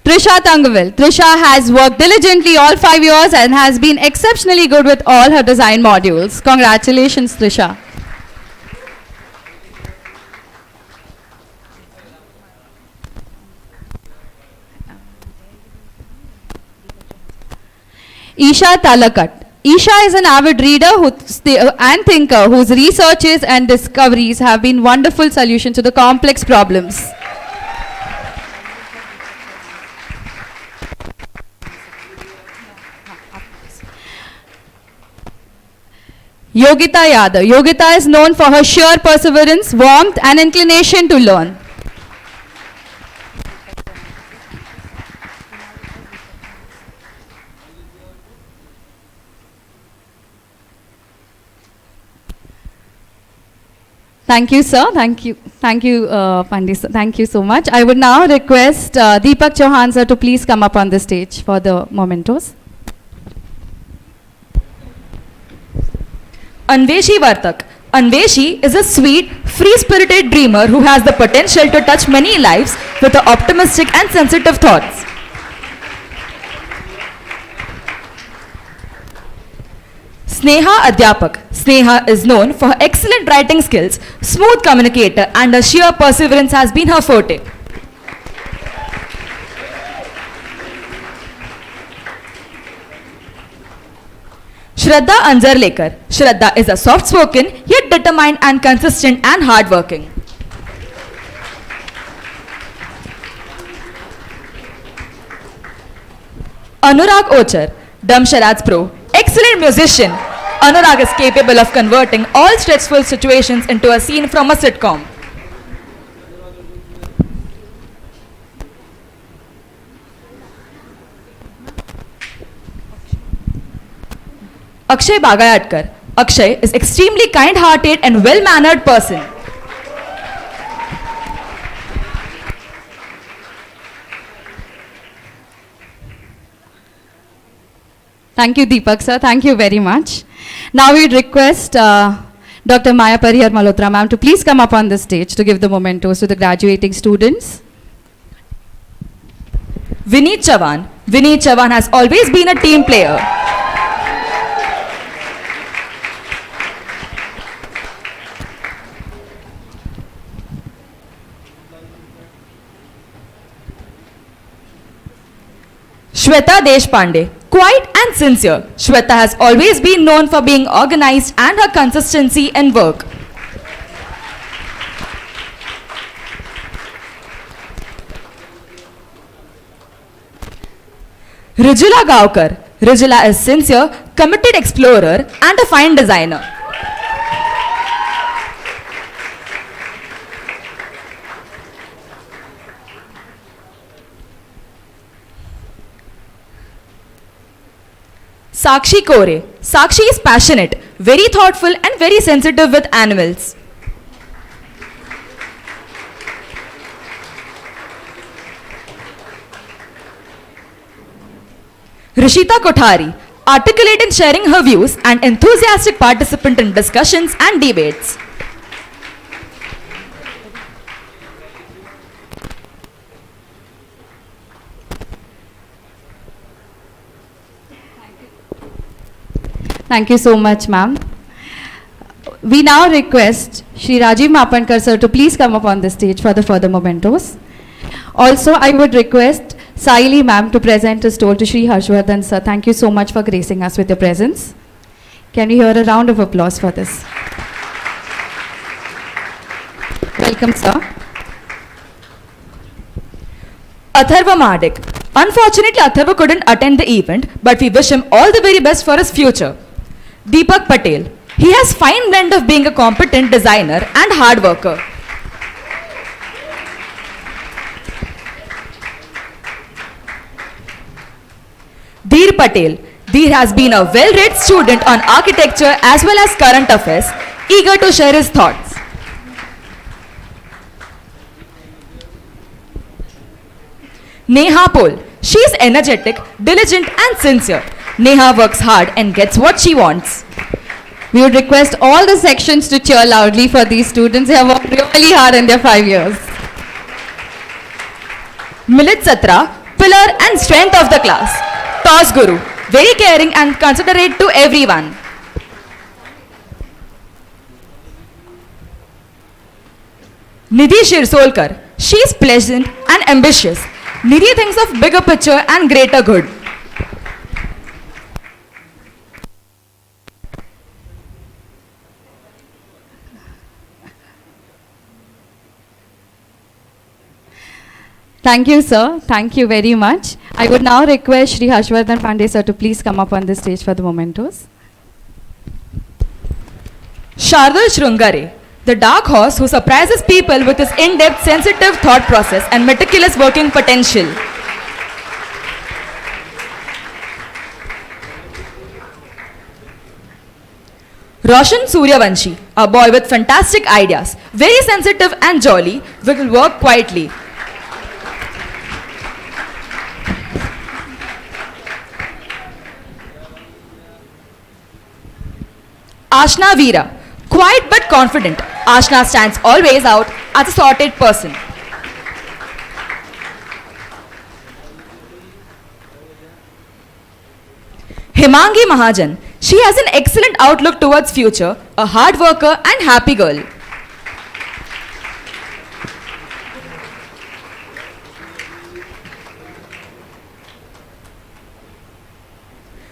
Trisha Tangavil. Trisha has worked diligently all 5 years and has been exceptionally good with all her design modules. Congratulations, Trisha. Isha Talakat. Isha is an avid reader and thinker whose researches and discoveries have been wonderful solutions to the complex problems. Yogita Yadav. Yogita is known for her sheer perseverance, warmth and inclination to learn. Thank you, sir. Thank you, Pandit sir. Thank you so much. I would now request Deepak Chauhan sir to please come up on the stage for the mementos. Anveshi Vartak. Anveshi is a sweet, free-spirited dreamer who has the potential to touch many lives with her optimistic and sensitive thoughts. Sneha Adhyapak. Sneha is known for her excellent writing skills, smooth communicator, and her sheer perseverance has been her forte. Shraddha Anjarlekar. Shraddha is a soft-spoken, yet determined and consistent and hard-working. Anurag Ochar. Damsharads Pro. Excellent musician. Anurag is capable of converting all stressful situations into a scene from a sitcom. Akshay Bagayatkar. Akshay is extremely kind-hearted and well-mannered person. Thank you, Deepak sir. Thank you very much. Now we request Dr. Maya Parihar Malhotra ma'am to please come up on the stage to give the mementos to the graduating students. Vineet Chavan. Vineet Chavan has always been a team player. Shweta Deshpande. Quiet and sincere, Shweta has always been known for being organized and her consistency in work. Rijula Gaokar. Rijula is sincere, committed explorer and a fine designer. Sakshi Kore. Sakshi is passionate, very thoughtful and very sensitive with animals. Rishita Kothari. Articulate in sharing her views and enthusiastic participant in discussions and debates. Thank you so much, ma'am. We now request Shri Rajiv Mapankar sir to please come up on the stage for the further mementos. Also, I would request Saili ma'am to present a stole to Shri Harshvardhan sir. Thank you so much for gracing us with your presence. Can we hear a round of applause for this? Welcome, sir. Atharva Mahadik. Unfortunately, Atharva couldn't attend the event, but we wish him all the very best for his future. Deepak Patel. He has fine blend of being a competent designer and hard worker. Dheer Patel. Dheer has been a well-read student on architecture as well as current affairs, eager to share his thoughts. Neha Pol. She is energetic, diligent and sincere. Neha works hard and gets what she wants. We would request all the sections to cheer loudly for these students. They have worked really hard in their 5 years. Milit Satra, pillar and strength of the class. Toss Guru, very caring and considerate to everyone. Nidhi Shirsolkar, she is pleasant and ambitious. Nidhi thinks of bigger picture and greater good. Thank you, sir. Thank you very much. I would now request Shri Harshvardhan Pandey, sir, to please come up on the stage for the mementos. Shardul Shrungare, the dark horse who surprises people with his in-depth, sensitive thought process and meticulous working potential. Roshan Suryavanshi, a boy with fantastic ideas, very sensitive and jolly, will work quietly. Ashna Veera, quiet but confident. Ashna stands always out as a sorted person. Himangi Mahajan, she has an excellent outlook towards future, a hard worker and happy girl.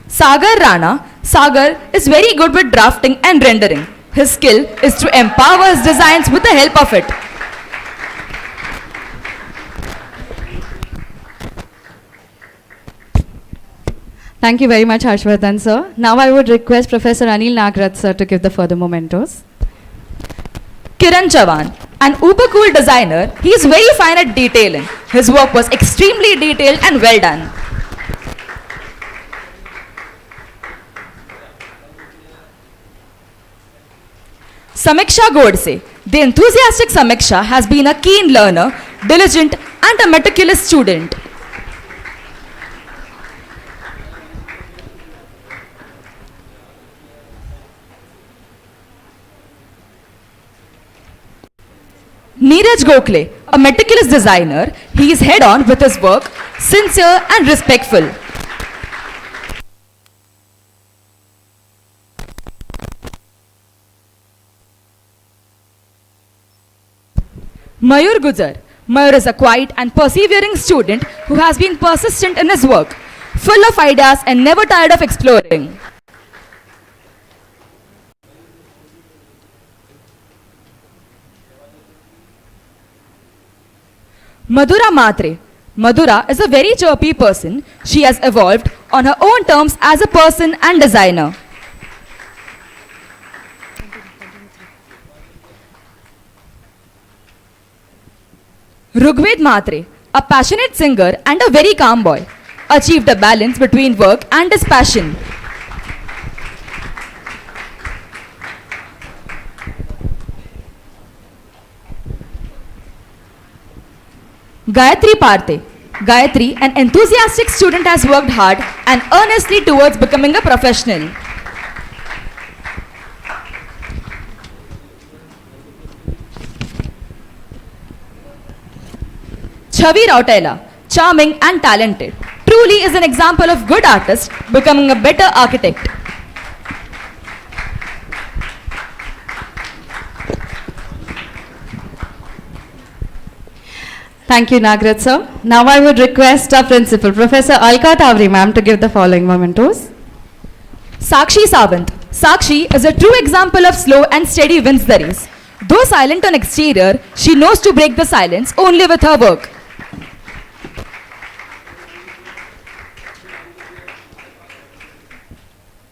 Sagar Rana, Sagar is very good with drafting and rendering. His skill is to empower his designs with the help of it. Thank you very much, Harshvardhan, sir. Now I would request Professor Anil Nagraj, sir, to give the further mementos. Kiran Chavan, an uber cool designer, he is very fine at detailing. His work was extremely detailed and well done. Samiksha Godse, the enthusiastic Samiksha has been a keen learner, diligent and a meticulous student. Neeraj Gokhale, a meticulous designer, he is head-on with his work, sincere and respectful. Mayur Gujar. Mayur is a quiet and persevering student who has been persistent in his work, full of ideas and never tired of exploring. Madhura Matre. Madhura is a very chirpy person. She has evolved on her own terms as a person and designer. Rugved Matre, a passionate singer and a very calm boy, achieved a balance between work and his passion. Gayatri Parthe. Gayatri, an enthusiastic student, has worked hard and earnestly towards becoming a professional. Chavi Rautela, charming and talented, truly is an example of good artist becoming a better architect. Thank you, Nagraj, sir. Now I would request our principal, Professor Alka Tavri, ma'am, to give the following mementos. Sakshi Sawant. Sakshi is a true example of slow and steady wins the race. Though silent on exterior, she knows to break the silence only with her work.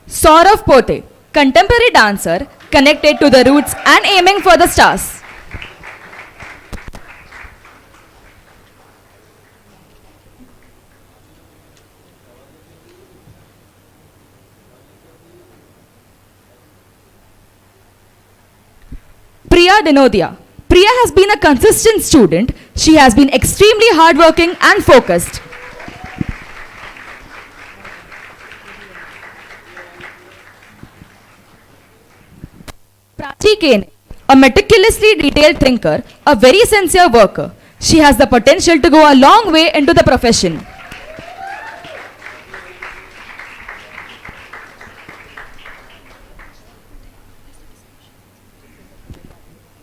Saurav Pote, contemporary dancer connected to the roots and aiming for the stars. Priya Dinodia. Priya has been a consistent student. She has been extremely hardworking and focused. Prachi Kane, a meticulously detailed thinker, a very sincere worker. She has the potential to go a long way into the profession.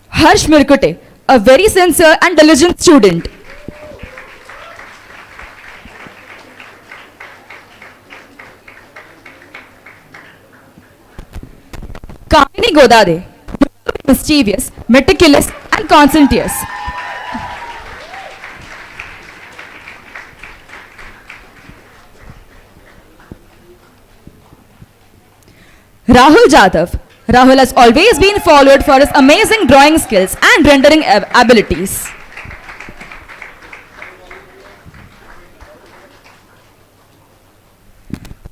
Harsh Mirkute, a very sincere and diligent student. Kamini Godade, mischievous, meticulous and conscientious. Rahul Jadhav. Rahul has always been followed for his amazing drawing skills and rendering abilities.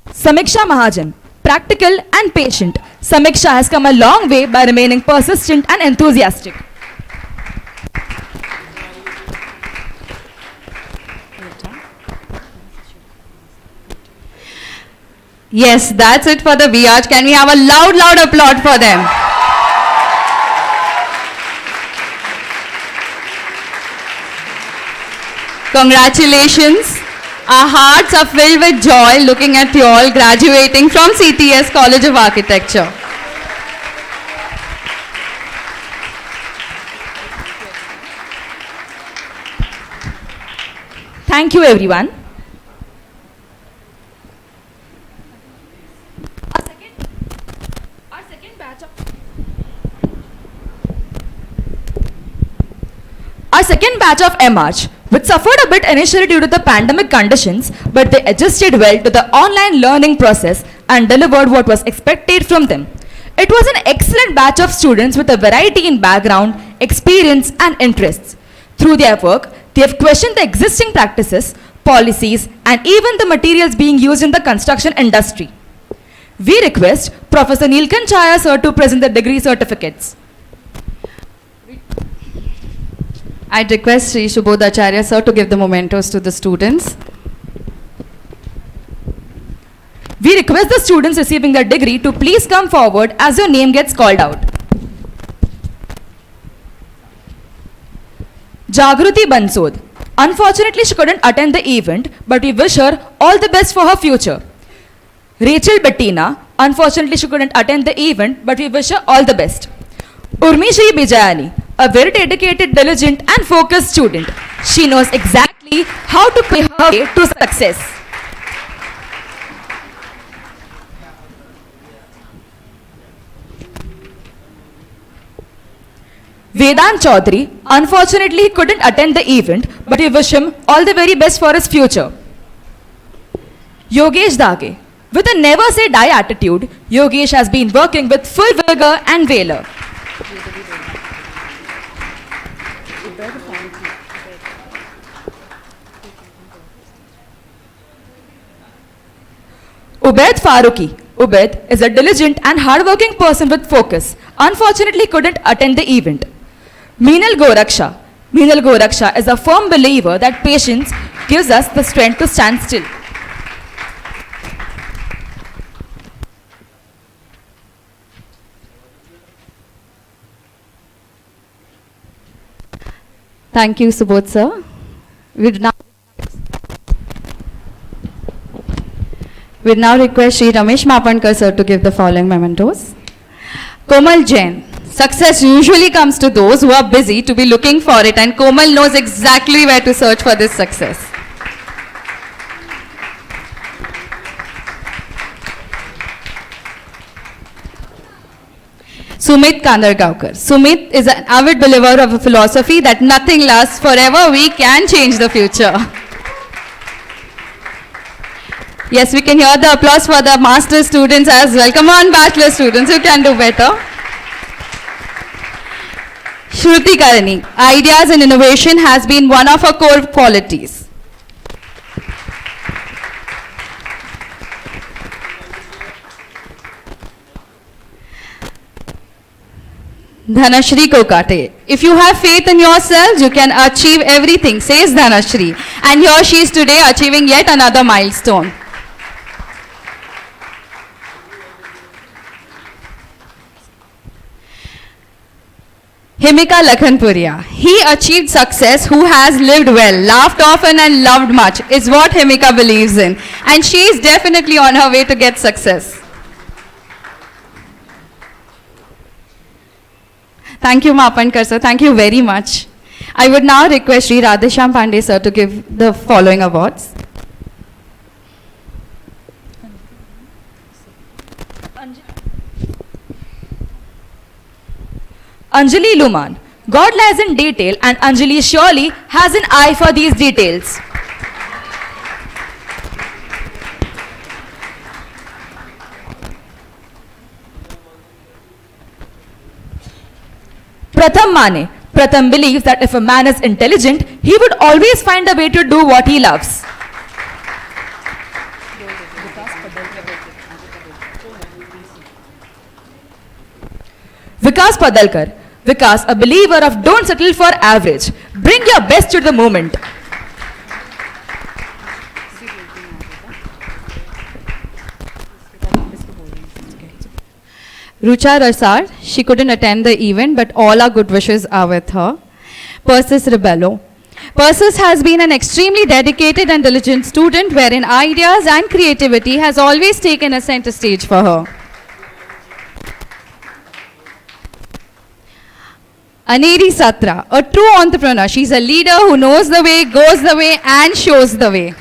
Samiksha Mahajan, practical and patient. Samiksha has come a long way by remaining persistent and enthusiastic. Yes, that's it for the VRs. Can we have a loud, loud applaud for them? Congratulations. Our hearts are filled with joy looking at you all graduating from CTES College of Architecture. Thank you, everyone. Our second batch of MRs, which suffered a bit initially due to the pandemic conditions, but they adjusted well to the online learning process and delivered what was expected from them. It was an excellent batch of students with a variety in background, experience and interests. Through their work, they have questioned the existing practices, policies and even the materials being used in the construction industry. We request Professor Neelkanchaya sir to present the degree certificates. I'd request Sri Subodhacharya sir to give the mementos to the students. We request the students receiving the degree to please come forward as your name gets called out. Jagruti Bansod. Unfortunately, she couldn't attend the event, but we wish her all the best for her future. Rachel Bettina. Unfortunately, she couldn't attend the event, but we wish her all the best. Urmi Shri Bijayani, a very dedicated, diligent and focused student. She knows exactly how to pay her way to success. Vedant Chaudhary, unfortunately he couldn't attend the event, but we wish him all the very best for his future. Yogesh Dage, with a never say die attitude, Yogesh has been working with full vigor and valor. Ubaid Farooqi. Ubaid is a diligent and hardworking person with focus. Unfortunately couldn't attend the event. Meenal Goraksha. Meenal Goraksha is a firm believer that patience gives us the strength to stand still. Thank you, Subodh sir. We'd now request Sri Ramesh Mapankar sir to give the following mementos. Komal Jain. Success usually comes to those who are busy to be looking for it, and Komal knows exactly where to search for this success. Sumit Kandargaonkar. Sumit is an avid believer of a philosophy that nothing lasts forever. We can change the future. Yes, we can hear the applause for the master students as well. Come on, bachelor students, you can do better. Shruti Karani, ideas and innovation has been one of her core qualities. Dhanashri Kokate. If you have faith in yourselves, you can achieve everything, says Dhanashri. And here she is today achieving yet another milestone. Himika Lakhanpuria. He achieved success who has lived well, laughed often and loved much, is what Himika believes in. And she is definitely on her way to get success. Thank you, Mapankar sir. Thank you very much. I would now request Sri Radhesham Pandey sir to give the following awards. Anjali Luman. God lies in detail and Anjali surely has an eye for these details. Pratham Mane. Pratham believes that if a man is intelligent, he would always find a way to do what he loves. Vikas Padalkar. Vikas, a believer of don't settle for average. Bring your best to the moment. Rucha Rasar, she couldn't attend the event, but all our good wishes are with her. Persis Rebello. Persis has been an extremely dedicated and diligent student wherein ideas and creativity has always taken a center stage for her. Aneri Satra, a true entrepreneur. She's a leader who knows the way, goes the way, and shows the way.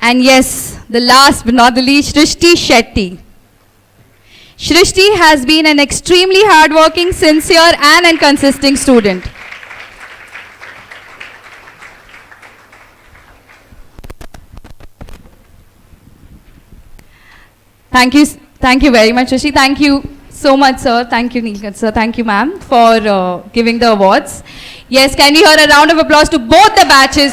And yes, the last but not the least, Shrishti Shetty. Shrishti has been an extremely hardworking, sincere, and consistent student. Thank you very much, Rishi. Thank you so much, sir. Thank you, Neelkanth, sir. Thank you, ma'am, for giving the awards. Yes, can we hear a round of applause to both the batches?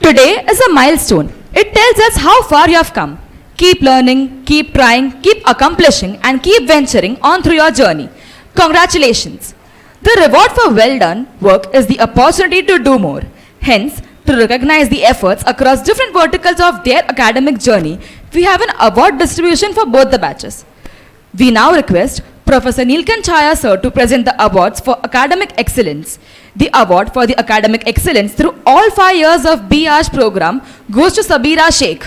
Today is a milestone. It tells us how far you have come. Keep learning, keep trying, keep accomplishing, and keep venturing on through your journey. Congratulations. The reward for well done work is the opportunity to do more. Hence, to recognize the efforts across different verticals of their academic journey, we have an award distribution for both the batches. We now request Professor Neelkanth Chaya sir to present the awards for academic excellence. The award for the academic excellence through all 5 years of BAR's program goes to Sabira Sheikh.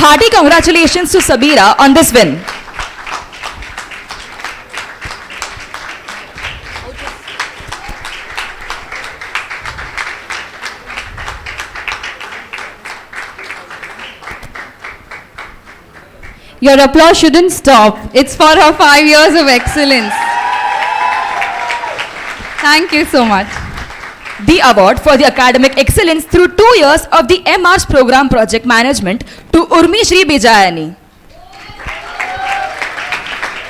Hearty congratulations to Sabira on this win. Your applause shouldn't stop. It's for her 5 years of excellence. Thank you so much. The award for the academic excellence through 2 years of the MR's program project management to Urmi Shri Bijayani.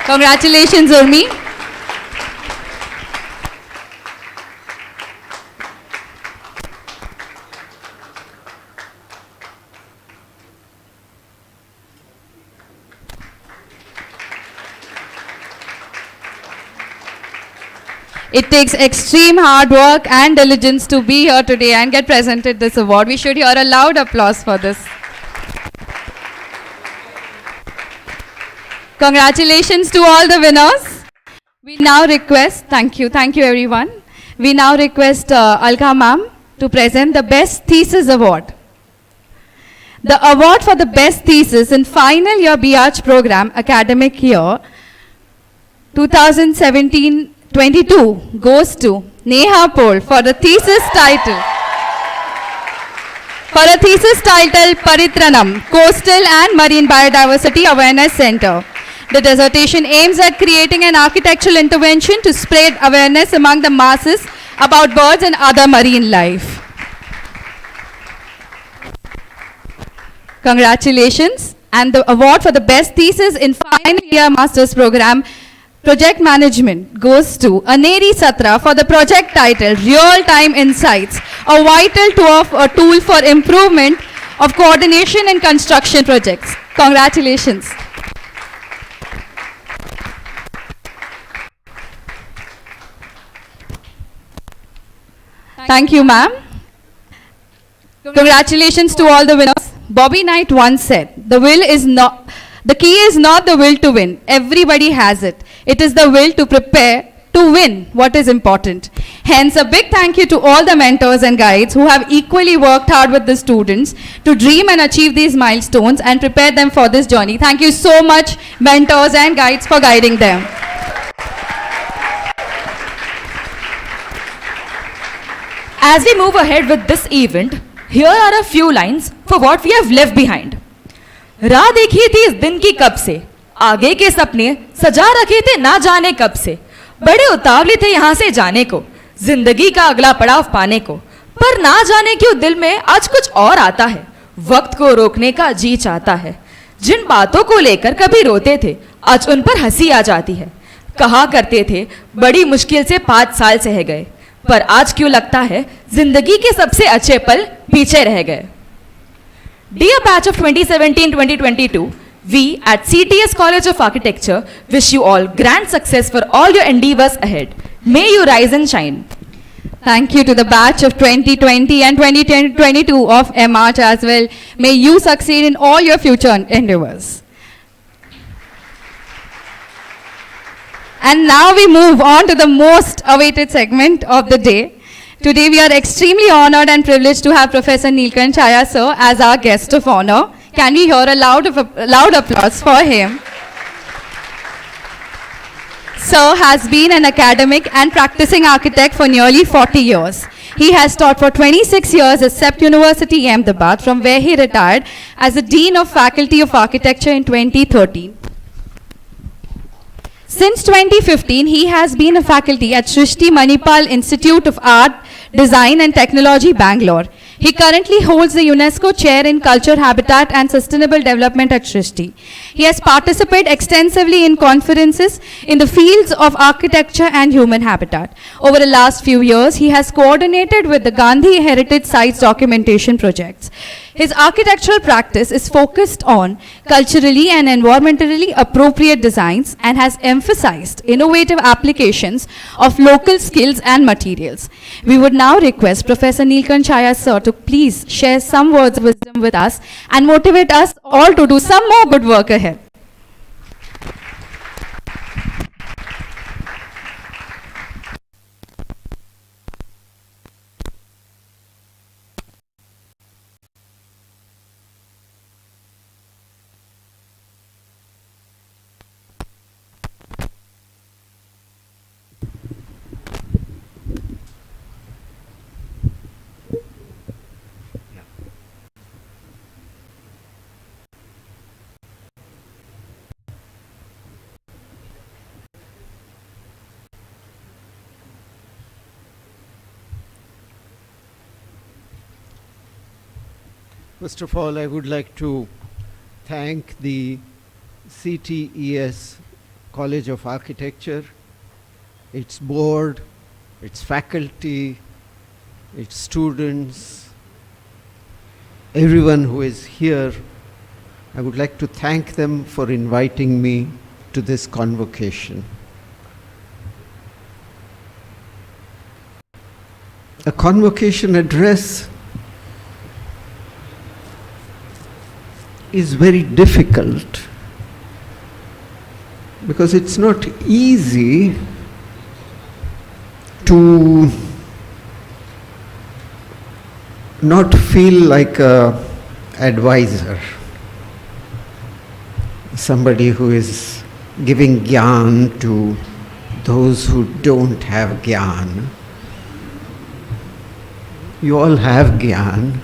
Congratulations, Urmi. It takes extreme hard work and diligence to be here today and get presented this award. We should hear a loud applause for this. Congratulations to all the winners. We now request, thank you everyone. We now request Alka ma'am to present the Best Thesis Award. The award for the best thesis in final year BArch program academic year 2017-22 goes to Neha Pol for the thesis title. For a thesis titled Paritranam, Coastal and Marine Biodiversity Awareness Center. The dissertation aims at creating an architectural intervention to spread awareness among the masses about birds and other marine life. Congratulations. And the award for the best thesis in final year master's program project management goes to Aneri Satra for the project title Real-Time Insights, a vital tool for improvement of coordination in construction projects. Congratulations. Thank you, ma'am. Congratulations to all the winners. Bobby Knight once said, the key is not the will to win. Everybody has it. It is the will to prepare to win what is important. Hence, a big thank you to all the mentors and guides who have equally worked hard with the students to dream and achieve these milestones and prepare them for this journey. Thank you so much, mentors and guides, for guiding them. As we move ahead with this event, here are a few lines for what we have left behind. राह देखी थी इस दिन की कब से, आगे के सपने सजा रखे थे ना जाने कब से, बड़े उतावले थे यहाँ से जाने को, जिंदगी का अगला पड़ाव पाने को, पर ना जाने क्यों दिल में आज कुछ और आता है, वक्त को रोकने का जी चाहता है, जिन बातों को लेकर कभी रोते थे आज उन पर हंसी आ जाती है, कहा करते थे बड़ी मुश्किल से 5 साल सह गए, पर आज क्यों लगता है जिंदगी के सबसे अच्छे पल पीछे रह गए. Dear batch of 2017-2022, we at CTES College of Architecture wish you all grand success for all your endeavors ahead. May you rise and shine. Thank you to the batch of 2020 and 2022 of MArch as well. May you succeed in all your future endeavors. And now we move on to the most awaited segment of the day. Today we are extremely honored and privileged to have Professor Neelkanth Chaya sir as our guest of honor. Can we hear a loud applause for him? Sir has been an academic and practicing architect for nearly 40 years. He has taught for 26 years at CEPT University, Ahmedabad, from where he retired as the Dean of Faculty of Architecture in 2013. Since 2015, he has been a faculty at Srishti Manipal Institute of Art, Design and Technology, Bangalore. He currently holds the UNESCO Chair in Culture, Habitat and Sustainable Development at Srishti. He has participated extensively in conferences in the fields of architecture and human habitat. Over the last few years, he has coordinated with the Gandhi Heritage Sites documentation projects. His architectural practice is focused on culturally and environmentally appropriate designs and has emphasized innovative applications of local skills and materials. We would now request Professor Neelkanth Chaya sir to please share some words of wisdom with us and motivate us all to do some more good work ahead. First of all, I would like to thank the CTES College of Architecture, its board, its faculty, its students, everyone who is here. I would like to thank them for inviting me to this convocation. A convocation address is very difficult because it's not easy to not feel like an advisor, somebody who is giving gyan to those who don't have gyan. You all have gyan,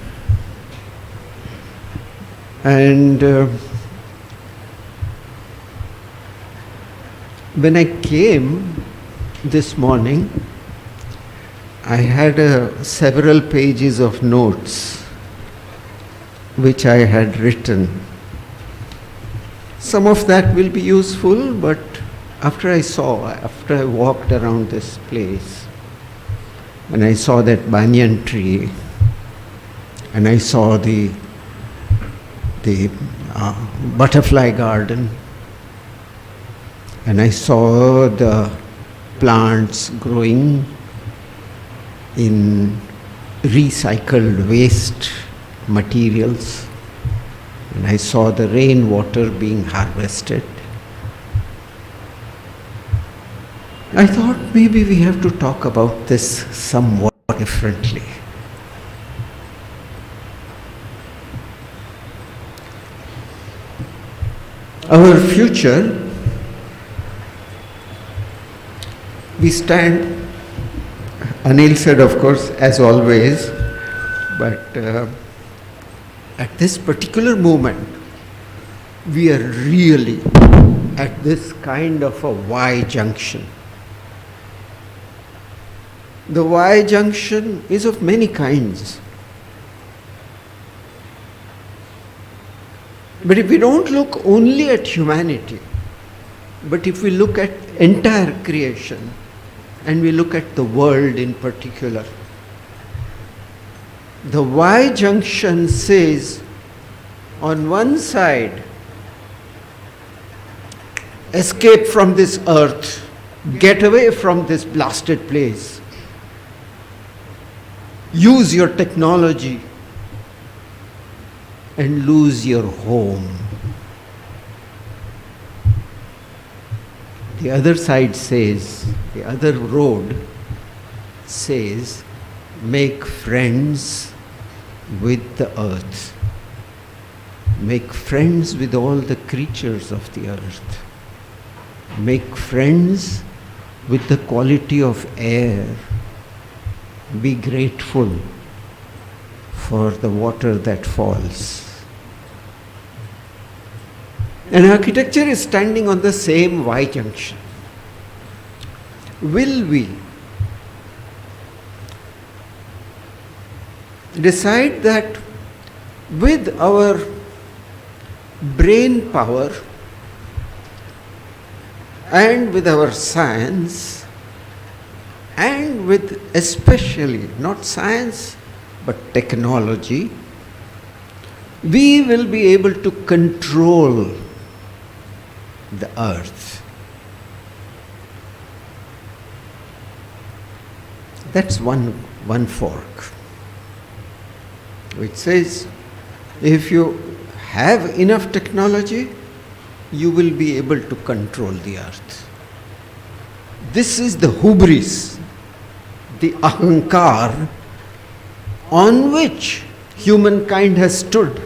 and when I came this morning, I had several pages of notes which I had written. Some of that will be useful, but after I walked around this place, and I saw that banyan tree, and I saw the butterfly garden, and I saw the plants growing in recycled waste materials, and I saw the rainwater being harvested. I thought maybe we have to talk about this somewhat differently. Our future, we stand, Anil said of course as always, but at this particular moment, we are really at this kind of a Y junction. The Y junction is of many kinds. But if we don't look only at humanity, but if we look at entire creation, and we look at the world in particular, the Y junction says, on one side, escape from this earth, get away from this blasted place. Use your technology and lose your home. The other side says, the other road says, make friends with the earth. Make friends with all the creatures of the earth. Make friends with the quality of air. Be grateful for the water that falls. And architecture is standing on the same Y junction. Will we decide that with our brain power and with our science, and with especially not science but technology, we will be able to control the earth. That's one fork, which says if you have enough technology, you will be able to control the earth. This is the hubris, the ahankar, on which humankind has stood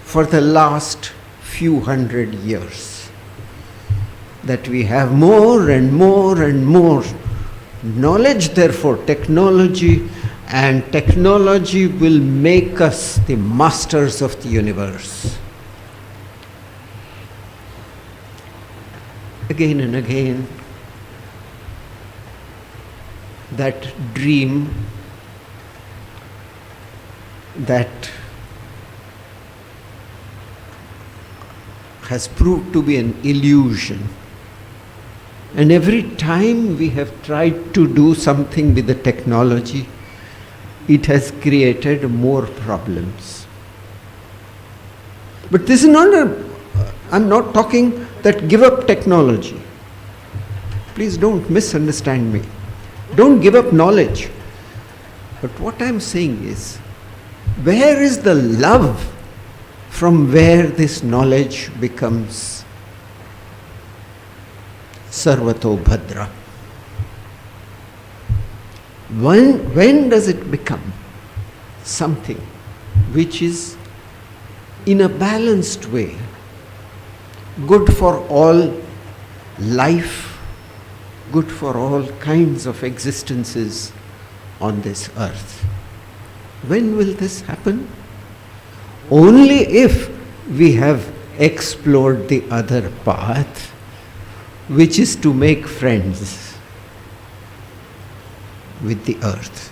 for the last few hundred years. That we have more and more and more knowledge, therefore technology, and technology will make us the masters of the universe. Again and again, that dream that has proved to be an illusion. And every time we have tried to do something with the technology, it has created more problems. But this is not I'm not talking that give up technology. Please don't misunderstand me. Don't give up knowledge. But what I'm saying is, where is the love from where this knowledge becomes sarvato bhadra? When does it become something which is in a balanced way, good for all life, good for all kinds of existences on this earth. When will this happen? Only if we have explored the other path, which is to make friends with the earth.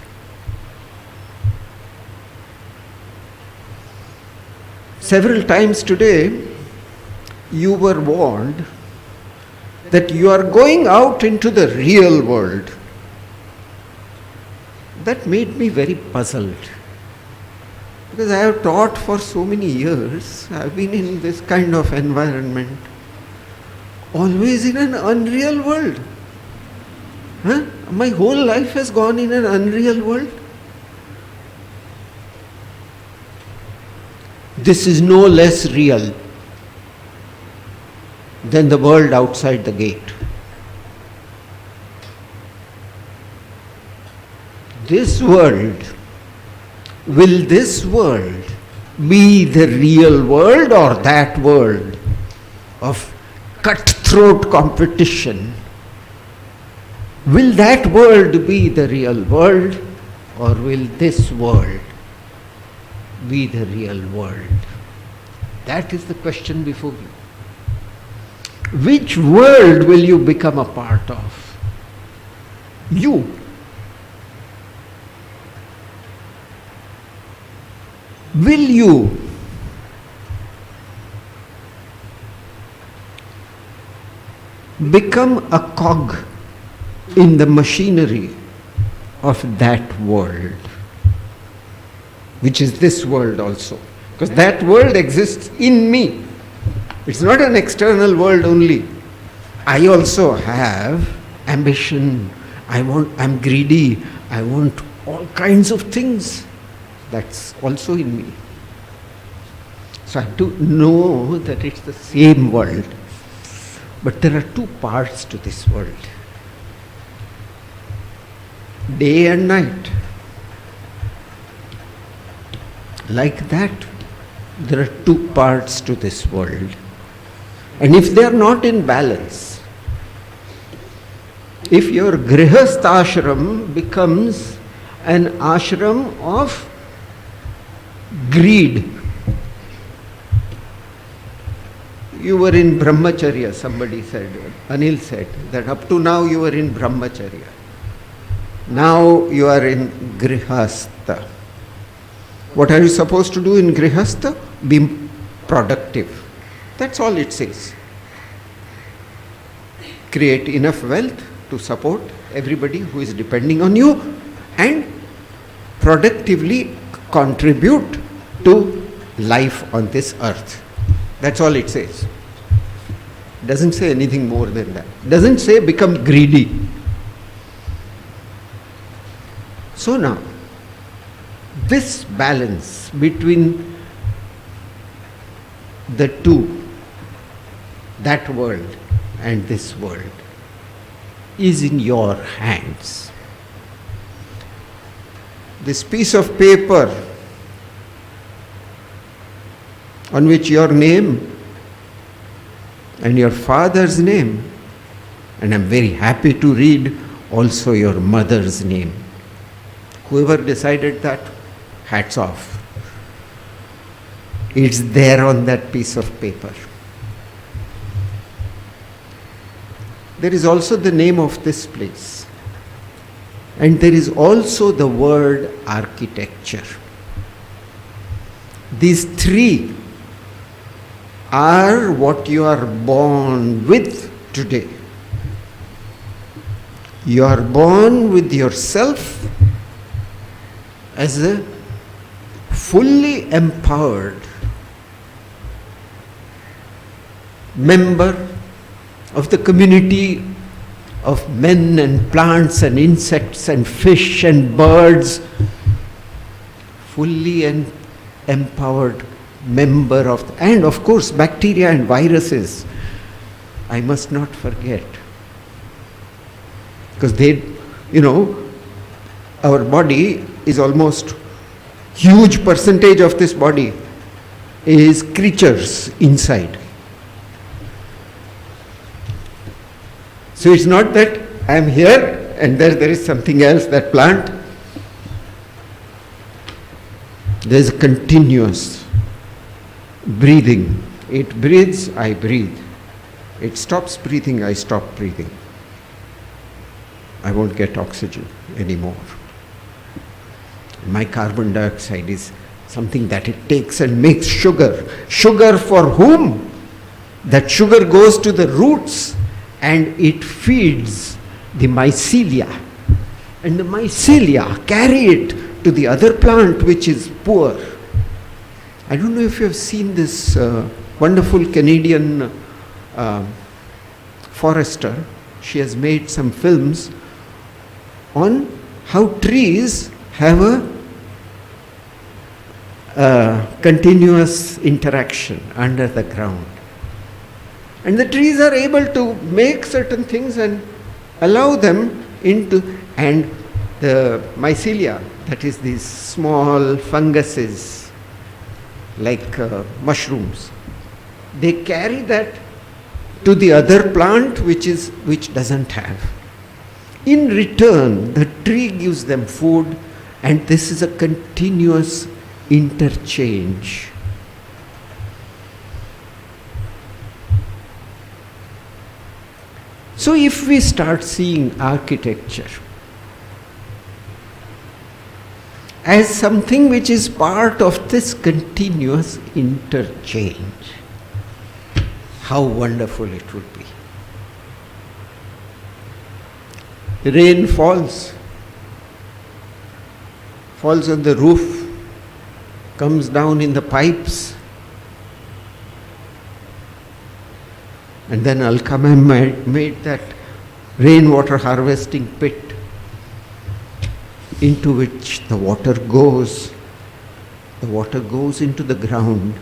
Several times today, you were warned that you are going out into the real world. That made me very puzzled. Because I have taught for so many years, I have been in this kind of environment, always in an unreal world. My whole life has gone in an unreal world. This is no less real than the world outside the gate. Will this world be the real world or that world of cutthroat competition? Will that world be the real world or will this world be the real world? That is the question before you. Which world will you become a part of? You. Will you become a cog in the machinery of that world, which is this world also? Because that world exists in me. It's not an external world only. I also have ambition. I'm greedy. I want all kinds of things. That's also in me. So I have to know that it's the same world. But there are two parts to this world. Day and night. Like that, there are two parts to this world. And if they are not in balance, if your grihastha ashram becomes an ashram of greed, you were in brahmacharya, somebody said, Anil said, that up to now you were in brahmacharya. Now you are in grihastha. What are you supposed to do in grihastha? Be productive. That's all it says. Create enough wealth to support everybody who is depending on you and productively contribute to life on this earth. That's all it says. It doesn't say anything more than that. It doesn't say become greedy. So now, this balance between the two, that world and this world, is in your hands. This piece of paper on which your name and your father's name, and I'm very happy to read also your mother's name. Whoever decided that, hats off. It's there on that piece of paper. There is also the name of this place. And there is also the word architecture. These three are what you are born with today. You are born with yourself as a fully empowered member of the community of men and plants and insects and fish and birds, fully empowered member of, and of course bacteria and viruses, I must not forget. Because they, our body is almost huge percentage of this body is creatures inside. So it's not that I am here and there is something else, that plant. There is a continuous breathing. It breathes, I breathe. It stops breathing, I stop breathing. I won't get oxygen anymore. My carbon dioxide is something that it takes and makes sugar. Sugar for whom? That sugar goes to the roots and it feeds the mycelia. And the mycelia carry it to the other plant which is poor. I don't know if you have seen this wonderful Canadian forester. She has made some films on how trees have a continuous interaction under the ground. And the trees are able to make certain things and allow them into, and the mycelia, that is these small funguses like mushrooms, they carry that to the other plant which doesn't have. In return, the tree gives them food, and this is a continuous interchange. So if we start seeing architecture as something which is part of this continuous interchange, how wonderful it would be. Rain falls on the roof, comes down in the pipes, and then Al-Kameh made that rainwater harvesting pit into which the water goes. The water goes into the ground.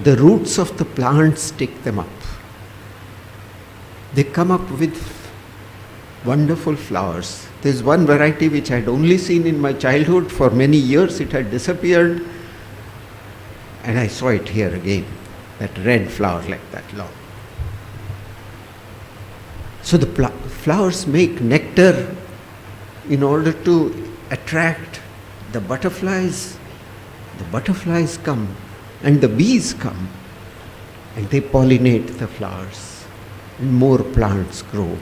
The roots of the plants take them up. They come up with wonderful flowers. There's one variety which I had only seen in my childhood. For many years it had disappeared, and I saw it here again, that red flower like that long. So the flowers make nectar in order to attract the butterflies. The butterflies come and the bees come and they pollinate the flowers, and more plants grow.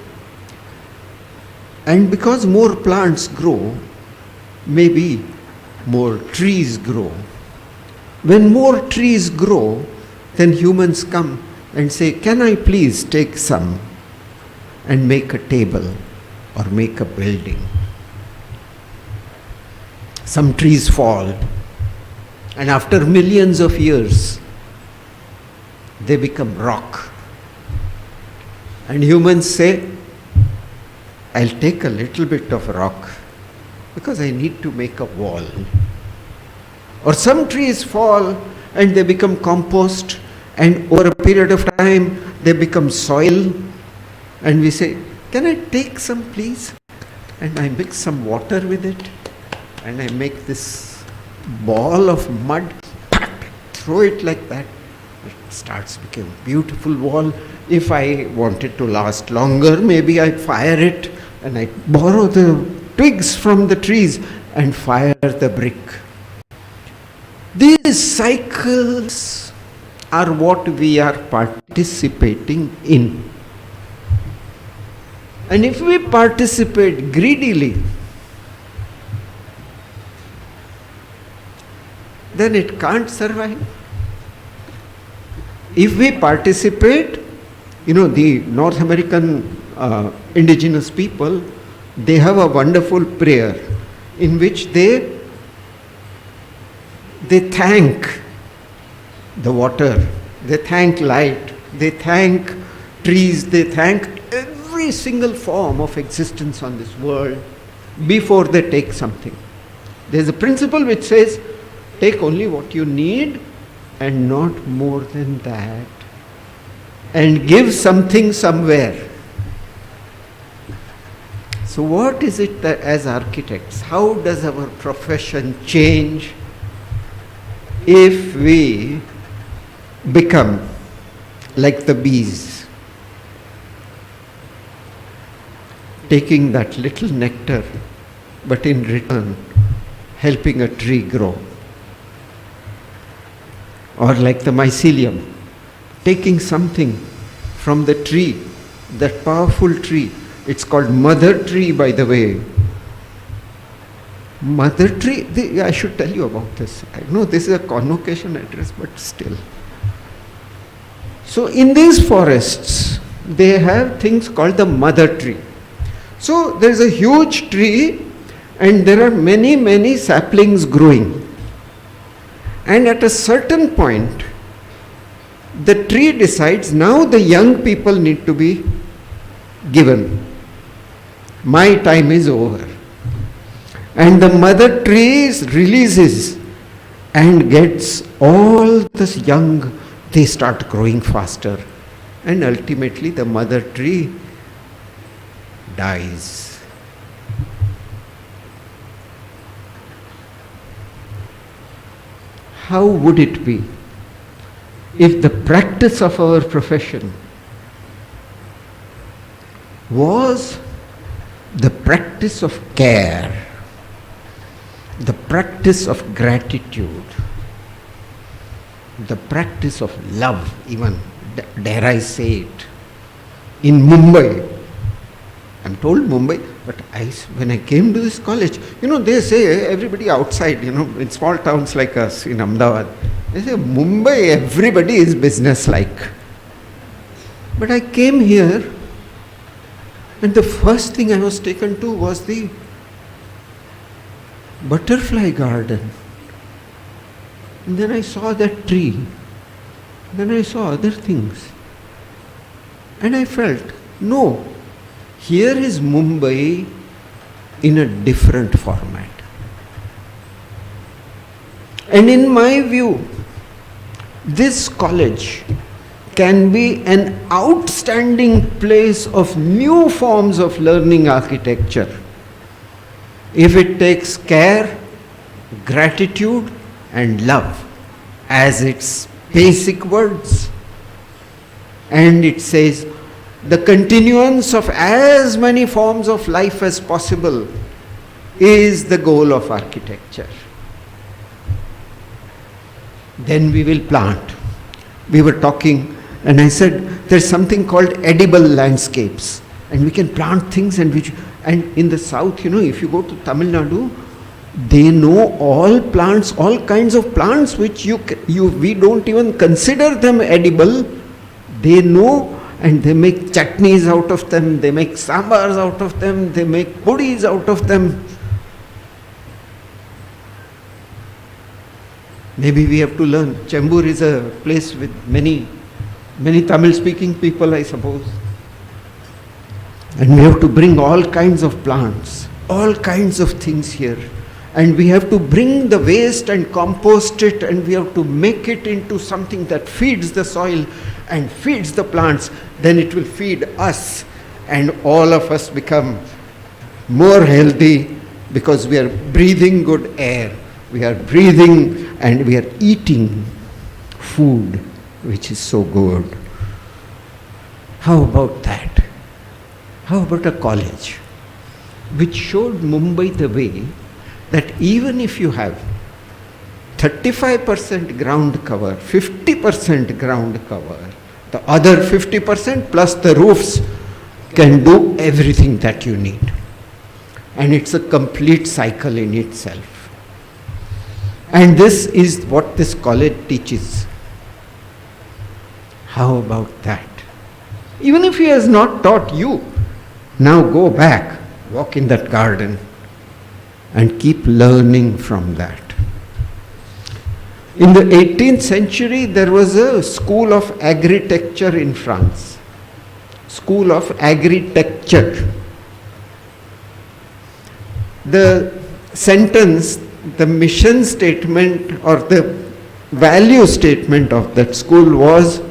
And because more plants grow, maybe more trees grow. When more trees grow, then humans come and say, "Can I please take some and make a table or make a building?" Some trees fall, and after millions of years, they become rock. And humans say, "I'll take a little bit of rock because I need to make a wall." Or some trees fall and they become compost, and over a period of time they become soil, and we say, "Can I take some please?" And I mix some water with it and I make this ball of mud, throw it like that. It starts becoming a beautiful wall. If I want it to last longer, maybe I fire it and I borrow the twigs from the trees and fire the brick. These cycles are what we are participating in. And if we participate greedily, then it can't survive. If we participate, the North American indigenous people, they have a wonderful prayer in which they thank the water, they thank light, they thank trees, they thank every single form of existence on this world before they take something. There's a principle which says, take only what you need and not more than that, and give something somewhere. So what is it that as architects, how does our profession change if we become like the bees, taking that little nectar, but in return helping a tree grow. Or like the mycelium, taking something from the tree, that powerful tree. It's called mother tree, by the way. Mother tree, I should tell you about this. I know this is a convocation address, but still. So in these forests, they have things called the mother tree. So there is a huge tree and there are many, many saplings growing. And at a certain point, the tree decides now the young people need to be given. My time is over. And the mother tree releases and gets all this young, they start growing faster. And ultimately the mother tree dies. How would it be if the practice of our profession was the practice of care, the practice of gratitude, the practice of love, even, dare I say it. In Mumbai, I'm told Mumbai, but when I came to this college, they say everybody outside, in small towns like us, in Ahmedabad, they say Mumbai, everybody is business-like. But I came here, and the first thing I was taken to was the butterfly garden. And then I saw that tree. Then I saw other things. And I felt, no, here is Mumbai in a different format. And in my view, this college can be an outstanding place of new forms of learning architecture if it takes care, gratitude and love as its basic words. And it says the continuance of as many forms of life as possible is the goal of architecture. Then we will plant. We were talking and I said there's something called edible landscapes and we can plant things and in the south, if you go to Tamil Nadu, they know all plants, all kinds of plants which we don't even consider them edible. They know and they make chutneys out of them, they make sambars out of them, they make pudis out of them. Maybe we have to learn. Chembur is a place with many Tamil speaking people, I suppose. And we have to bring all kinds of plants, all kinds of things here. And we have to bring the waste and compost it and we have to make it into something that feeds the soil and feeds the plants. Then it will feed us and all of us become more healthy because we are breathing good air. We are breathing and we are eating food which is so good. How about that? How about a college which showed Mumbai the way that even if you have 35% ground cover, 50% ground cover, the other 50% plus the roofs can do everything that you need. And it's a complete cycle in itself. And this is what this college teaches. How about that? Even if he has not taught you, now go back, walk in that garden and keep learning from that. In the 18th century, there was a school of agritecture in France. School of agritecture. The sentence, the mission statement or the value statement of that school was,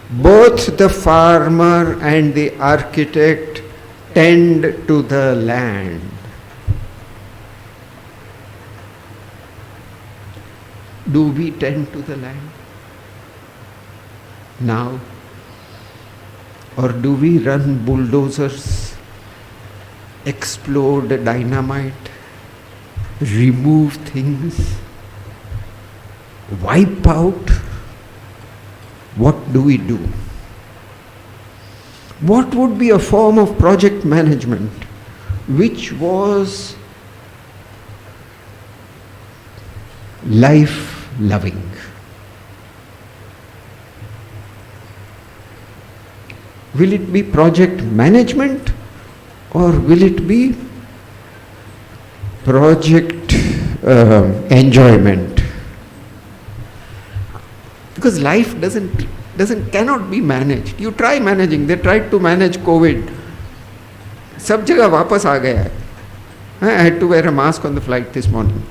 both the farmer and the architect tend to the land. do we tend to the land now? Or do we run bulldozers, explode dynamite, remove things, wipe out? What do we do? What would be a form of project management which was life-loving? Will it be project management or will it be project enjoyment? Because life cannot be managed. You try managing. They tried to manage COVID. सब जगह वापस आ गया है. I had to wear a mask on the flight this morning.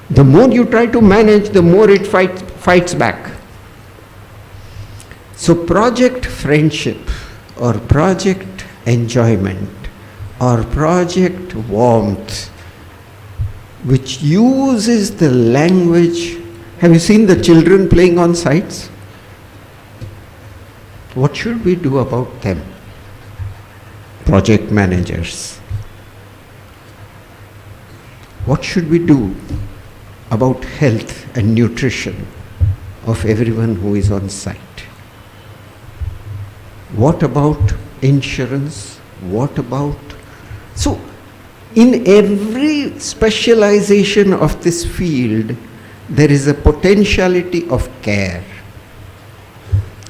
The more you try to manage, the more it fights back. So project friendship or project enjoyment or project warmth, which uses the language. Have you seen the children playing on sites? What should we do about them? Project managers. What should we do about health and nutrition of everyone who is on site? What about insurance? What about... So, in every specialization of this field, there is a potentiality of care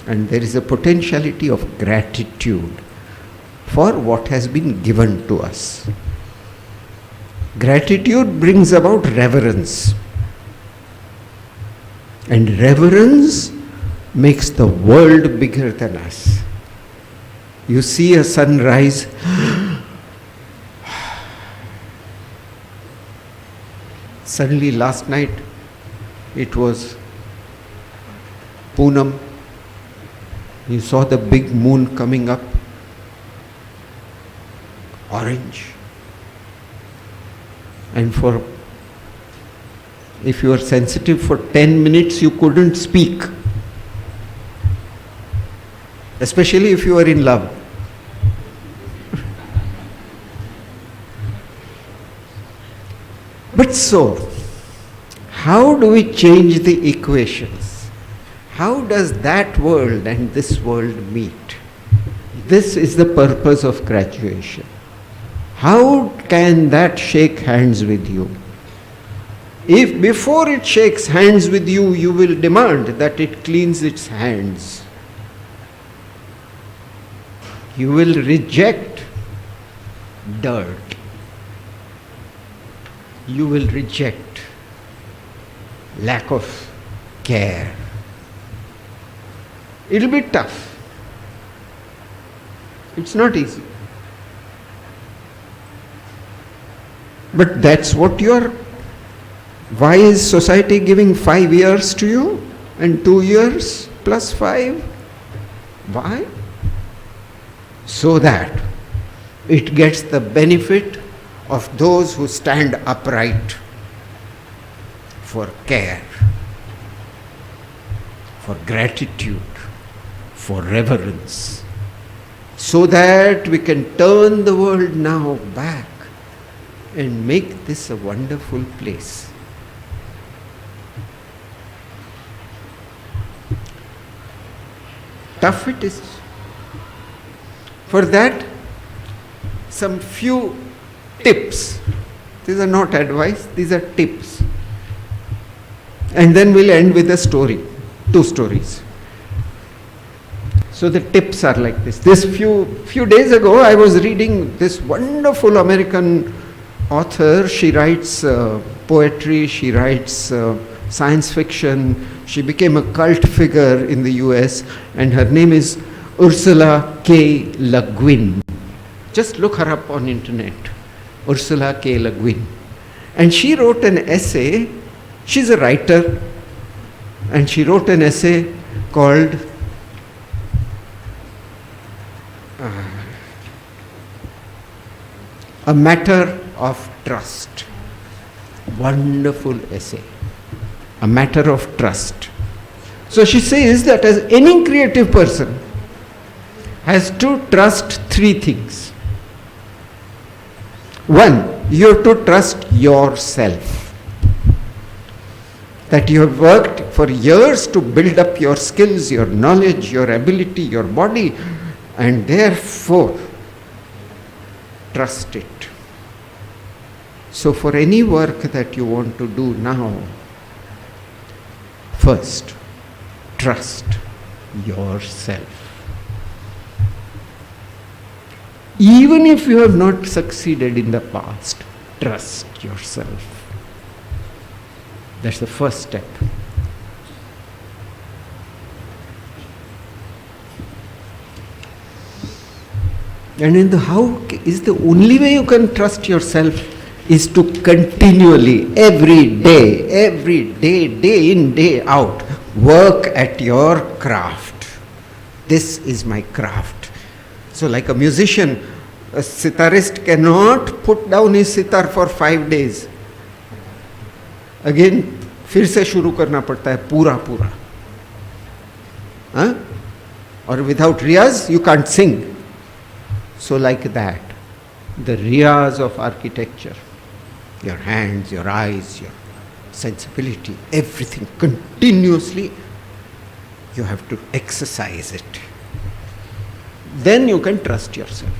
and there is a potentiality of gratitude for what has been given to us. Gratitude brings about reverence, and reverence makes the world bigger than us. You see a sunrise, suddenly last night it was Poonam, you saw the big moon coming up, orange, and if you are sensitive for 10 minutes you couldn't speak, especially if you are in love. But so, how do we change the equations? How does that world and this world meet? This is the purpose of graduation. How can that shake hands with you? If before it shakes hands with you, you will demand that it cleans its hands. You will reject dirt. You will reject lack of care. It will be tough. It's not easy. But that's what you are. Why is society giving 5 years to you and 2 years plus 5? Why? So that it gets the benefit of those who stand upright for care, for gratitude, for reverence, so that we can turn the world now back and make this a wonderful place. Tough it is. For that, some few tips. These are not advice, these are tips. And then we'll end with a story, 2 stories. So the tips are like this. This few days ago, I was reading this wonderful American author. She writes poetry, she writes science fiction. She became a cult figure in the US, and her name is Ursula K. Le Guin. Just look her up on internet, Ursula K. Le Guin. And she wrote an essay. She's a writer, and she wrote an essay called A Matter of Trust. Wonderful essay. A matter of trust. So she says that as any creative person has to trust three things. One, you have to trust yourself. That you have worked for years to build up your skills, your knowledge, your ability, your body, and therefore trust it. So for any work that you want to do now, first, trust yourself. Even if you have not succeeded in the past, trust yourself. That's the first step. And in the only way you can trust yourself is to continually, every day, day in, day out, work at your craft. This is my craft. So like a musician, a sitarist cannot put down his sitar for 5 days. Again, फिर से शुरू करना पड़ता है पूरा. Or without riyaz, you can't sing. So like that, the riyaz of architecture, your hands, your eyes, your sensibility, everything continuously, you have to exercise it. Then you can trust yourself.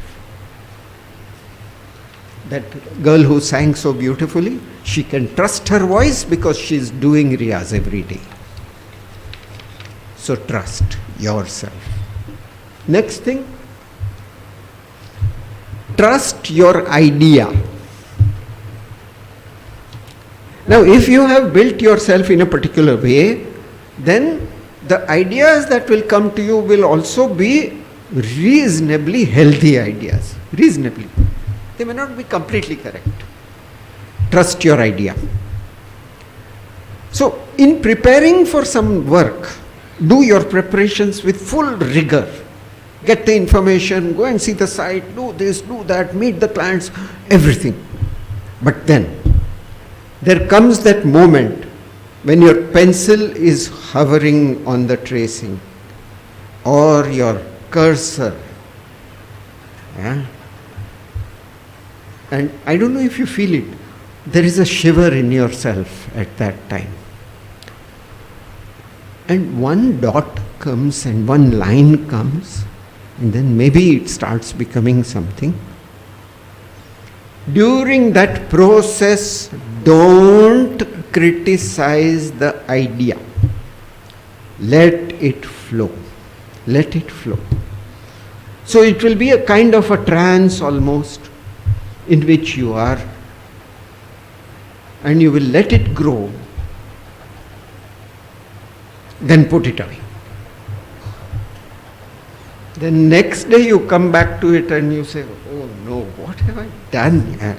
That girl who sang so beautifully, she can trust her voice because she is doing riyaz every day. So trust yourself. Next thing, trust your idea. Now, if you have built yourself in a particular way, then the ideas that will come to you will also be reasonably healthy ideas. Reasonably. They may not be completely correct. Trust your idea. So, in preparing for some work, do your preparations with full rigor. Get the information, go and see the site, do this, do that, meet the clients, everything. But then, there comes that moment when your pencil is hovering on the tracing or your cursor. Yeah? And I don't know if you feel it, there is a shiver in yourself at that time. And one dot comes and one line comes, and then maybe it starts becoming something. During that process, don't criticize the idea. Let it flow. Let it flow. So it will be a kind of a trance almost, in which you are, and you will let it grow, then put it away. Then next day you come back to it and you say, oh no, what have I done here?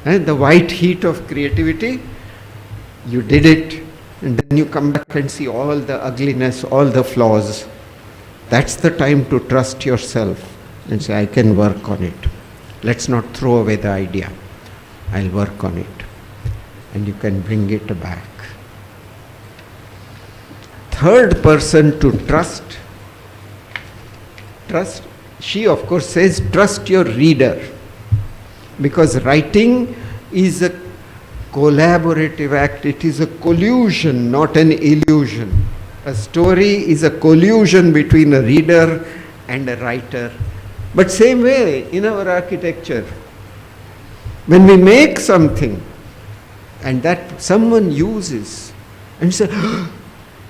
And the white heat of creativity, you did it, and then you come back and see all the ugliness, all the flaws. That's the time to trust yourself and say, I can work on it. Let's not throw away the idea. I'll work on it. And you can bring it back. Third person to trust. Trust, she of course says, trust your reader. Because writing is a collaborative act. It is a collusion, not an illusion. A story is a collusion between a reader and a writer. But same way, in our architecture, when we make something and that someone uses and say, oh,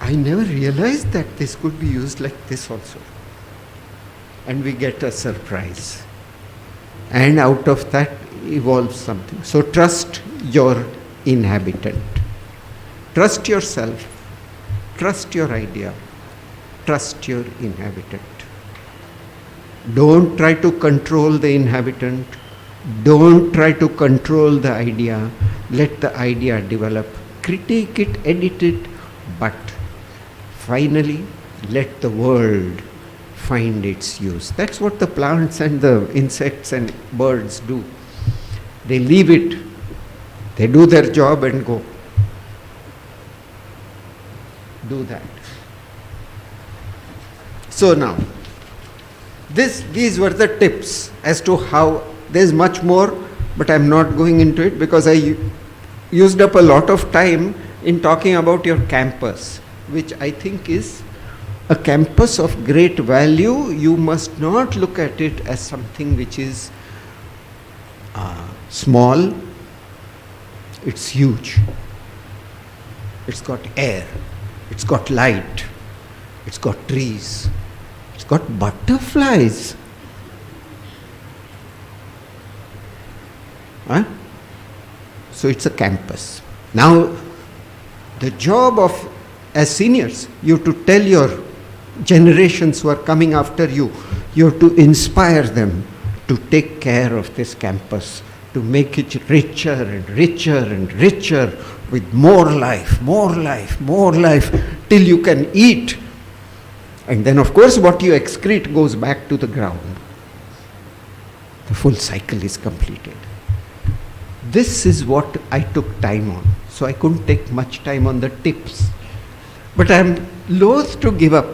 I never realized that this could be used like this also. And we get a surprise. And out of that evolves something. So trust your inhabitant. Trust yourself. Trust your idea. Trust your inhabitant. Don't try to control the inhabitant. Don't try to control the idea. Let the idea develop. Critique it, edit it, but finally let the world find its use. That's what the plants and the insects and birds do. They leave it They do their job and go. Do that. So now, these were the tips as to how. There's much more, but I'm not going into it because I used up a lot of time in talking about your campus, which I think is a campus of great value. You must not look at it as something which is small. It's huge. It's got air. It's got light. It's got trees. It's got butterflies. Huh? So it's a campus. Now, the job of, as seniors, you have to tell your generations who are coming after you, you have to inspire them to take care of this campus, to make it richer and richer and richer with more life, till you can eat. And then, of course, what you excrete goes back to the ground. The full cycle is completed. This is what I took time on. So I couldn't take much time on the tips. But I'm loath to give up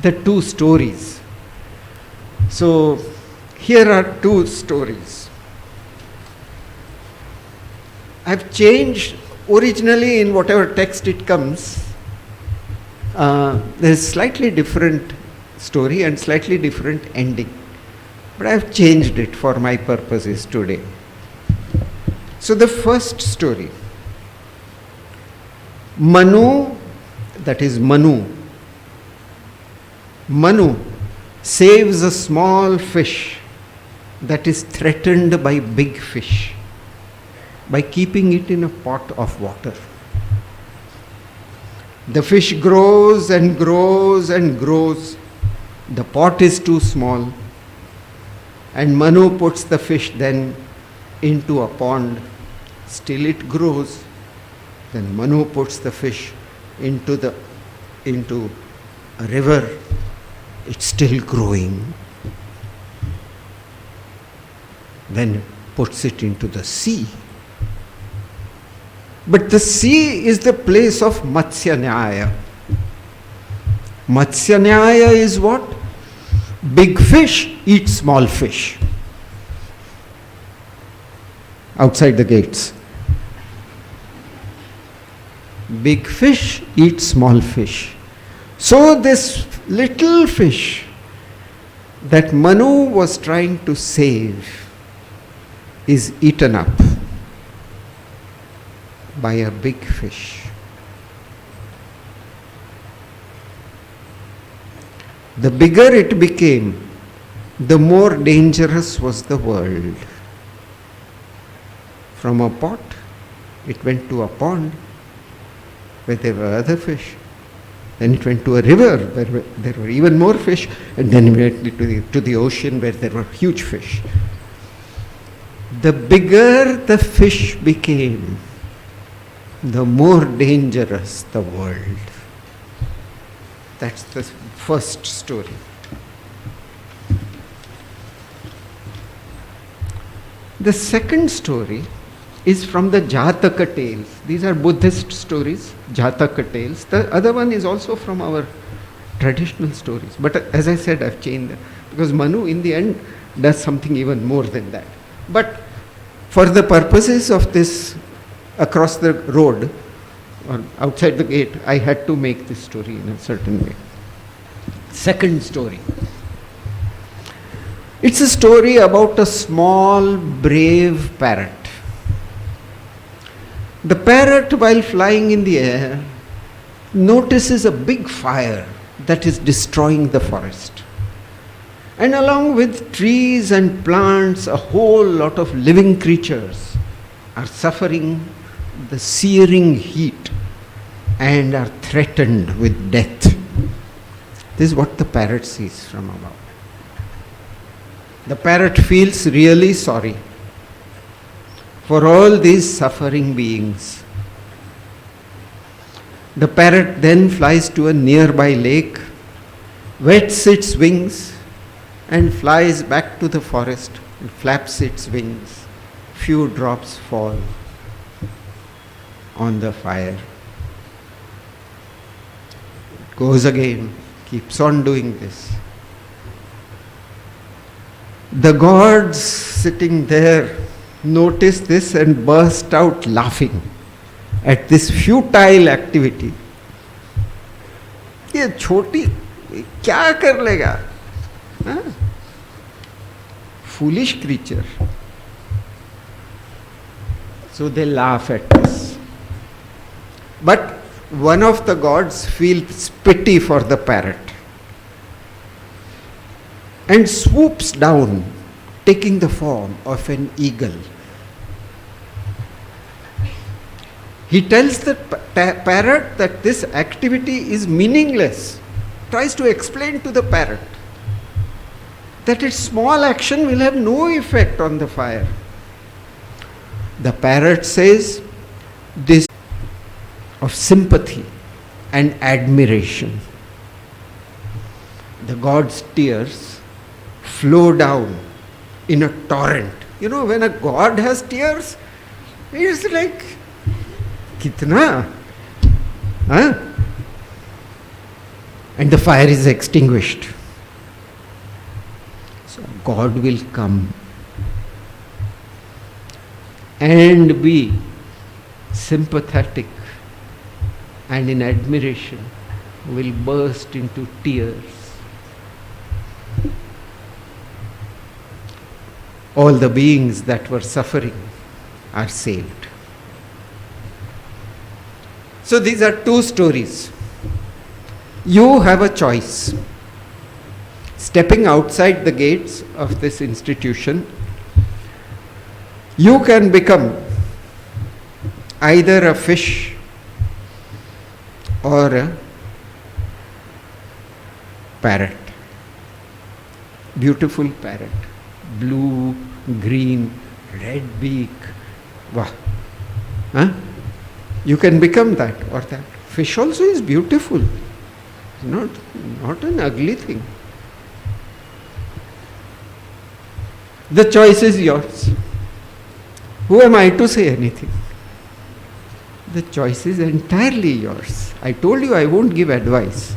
the two stories. So here are two stories. I've changed originally in whatever text it comes. There's slightly different story and slightly different ending. But I've changed it for my purposes today. So the first story, Manu, that is Manu saves a small fish that is threatened by big fish by keeping it in a pot of water. The fish grows and grows and grows. The pot is too small, and Manu puts the fish then into a pond. Still it grows. Then Manu puts the fish into a river. It's still growing. Then puts it into the sea. But the sea is the place of Matsya Nyaya. Matsya Nyaya is what? Big fish eat small fish. Outside the gates. Big fish eat small fish. So this little fish that Manu was trying to save is eaten up by a big fish. The bigger it became, the more dangerous was the world. From a pot, it went to a pond where there were other fish. Then it went to a river where there were even more fish, and then it went to the ocean where there were huge fish. The bigger the fish became, the more dangerous the world. That's the first story. The second story is from the Jataka tales. These are Buddhist stories, Jataka tales. The other one is also from our traditional stories. But as I said, I've changed them because Manu in the end does something even more than that. But for the purposes of this across the road or outside the gate, I had to make this story in a certain way. Second story. It's a story about a small, brave parrot. The parrot, while flying in the air, notices a big fire that is destroying the forest. And along with trees and plants, a whole lot of living creatures are suffering the searing heat and are threatened with death. This is what the parrot sees from above. The parrot feels really sorry for all these suffering beings. The parrot then flies to a nearby lake, wets its wings, and flies back to the forest and flaps its wings. Few drops fall. on the fire. It goes again, keeps on doing this. The gods sitting there notice this and burst out laughing at this futile activity. ये छोटी क्या कर लेगा? Foolish creature. So they laugh at this. But one of the gods feels pity for the parrot and swoops down, taking the form of an eagle. He tells the parrot that this activity is meaningless, tries to explain to the parrot that its small action will have no effect on the fire. The parrot says this of sympathy and admiration. The god's tears flow down in a torrent. You know, when a god has tears, it's like, kitna? Huh? And the fire is extinguished. So God will come and be sympathetic and in admiration will burst into tears. All the beings that were suffering are saved. So these are two stories. You have a choice. Stepping outside the gates of this institution, you can become either a fish or a parrot. Beautiful parrot. Blue, green, red beak. Wow. Huh? You can become that or that. Fish also is beautiful. It's not an ugly thing. The choice is yours. Who am I to say anything? The choice is entirely yours. I told you I won't give advice.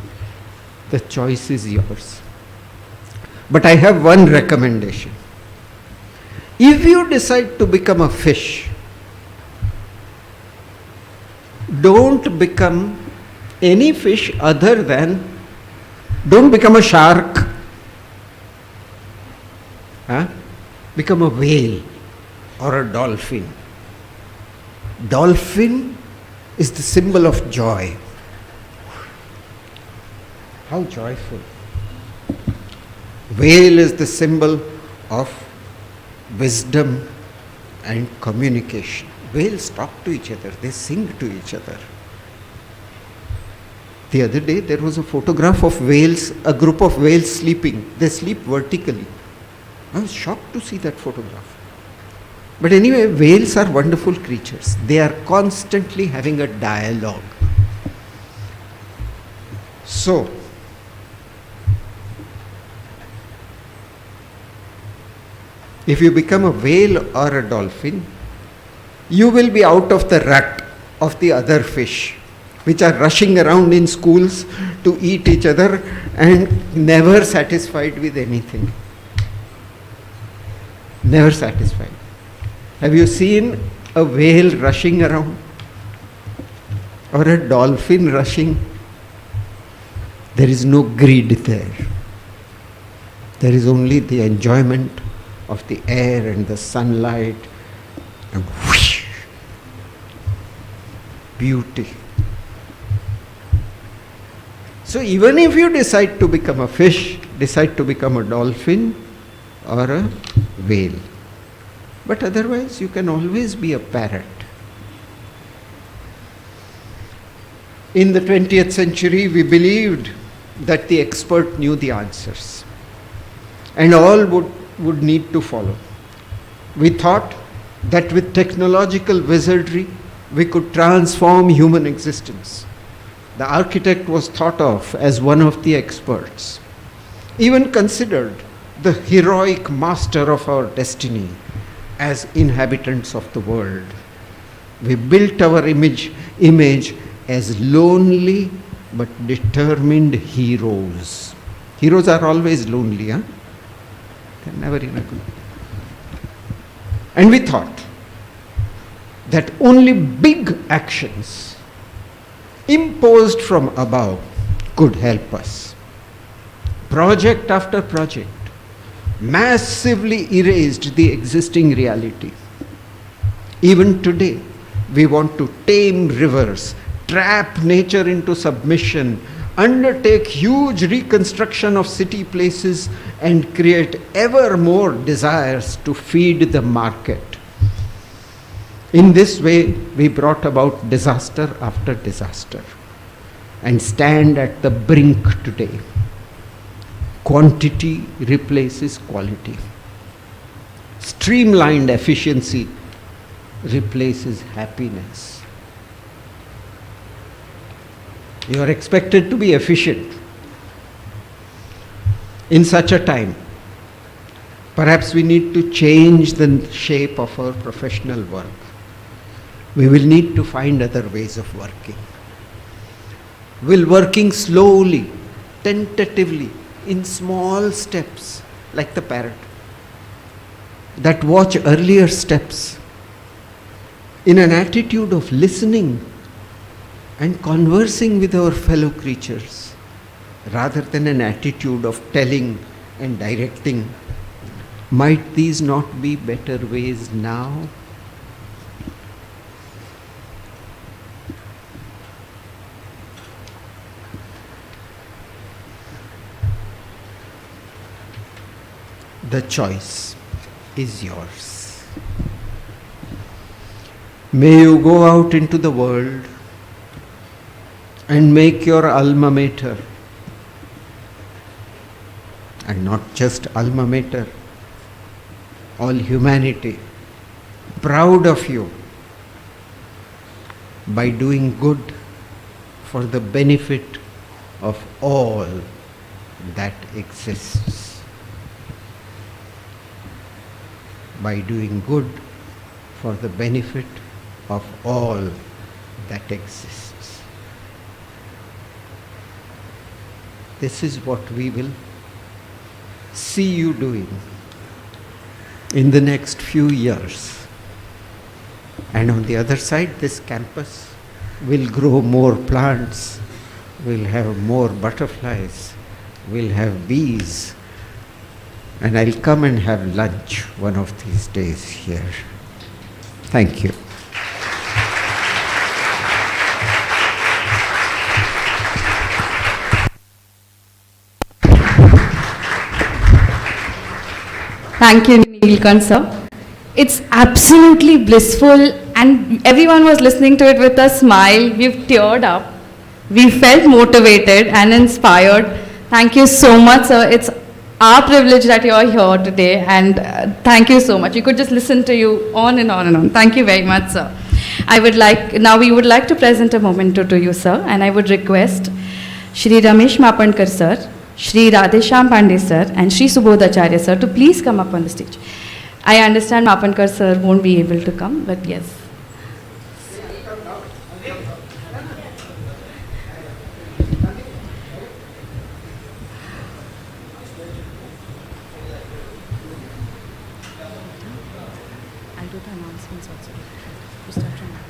The choice is yours. But I have one recommendation. If you decide to become a fish, don't become any fish other than, don't become a shark. Become a whale or a dolphin. Dolphin is the symbol of joy. How joyful. Whale is the symbol of wisdom and communication. Whales talk to each other, they sing to each other. The other day there was a photograph of whales, a group of whales sleeping. They sleep vertically. I was shocked to see that photograph. But anyway, whales are wonderful creatures. They are constantly having a dialogue. So, if you become a whale or a dolphin, you will be out of the rut of the other fish, which are rushing around in schools to eat each other and never satisfied with anything. Never satisfied. Have you seen a whale rushing around? Or a dolphin rushing? There is no greed there. There is only the enjoyment of the air and the sunlight and whoosh, beauty. So even if you decide to become a fish, decide to become a dolphin or a whale, but otherwise you can always be a parrot. In the 20th century, we believed that the expert knew the answers and all would need to follow. We thought that with technological wizardry, we could transform human existence. The architect was thought of as one of the experts, even considered the heroic master of our destiny as inhabitants of the world. We built our image as lonely but determined heroes. Heroes are always lonely, huh? They're never in a group. And we thought that only big actions imposed from above could help us. Project after project massively erased the existing reality. Even today, we want to tame rivers, trap nature into submission, undertake huge reconstruction of city places, and create ever more desires to feed the market. In this way, we brought about disaster after disaster and stand at the brink today. Quantity replaces quality. Streamlined efficiency replaces happiness. You are expected to be efficient. In such a time, perhaps we need to change the shape of our professional work. We will need to find other ways of working. Will working slowly, tentatively, in small steps, like the parrot, that watch earlier steps, in an attitude of listening and conversing with our fellow creatures, rather than an attitude of telling and directing. Might these not be better ways now? The choice is yours. May you go out into the world and make your alma mater, and not just alma mater, all humanity, proud of you by doing good for the benefit of all that exists. By doing good for the benefit of all that exists. This is what we will see you doing in the next few years. And on the other side, this campus will grow more plants, will have more butterflies, will have bees, and I'll come and have lunch one of these days here. Thank you. Thank you, Neelkant sir. It's absolutely blissful, and everyone was listening to it with a smile. We've teared up. We felt motivated and inspired. Thank you so much, sir. It's our privilege that you're here today, and thank you so much. We could just listen to you on and on and on. Thank you very much, sir. We would like to present a memento to you, sir, and I would request Shri Ramesh Mapankar sir, Shri Radhesham Pandey sir, and Shri Subodhacharya sir to please come up on the stage. I understand Mapankar sir won't be able to come, but yes. I'll do the announcements also. You start from now.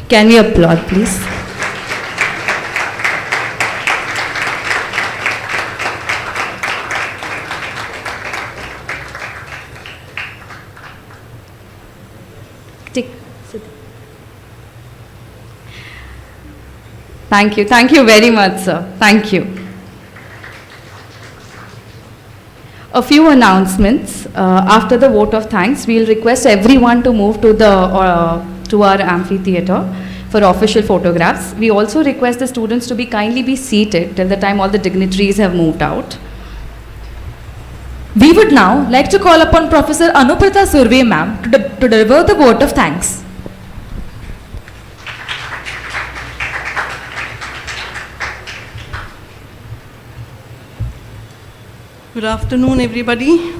Can we applaud, please? Thank you. Thank you very much, sir. Thank you. A few announcements. After the vote of thanks, we'll request everyone to move to our amphitheater for official photographs. We also request the students to kindly be seated till the time all the dignitaries have moved out. We would now like to call upon Professor Anuprita Surve ma'am to deliver the vote of thanks. Good afternoon, everybody.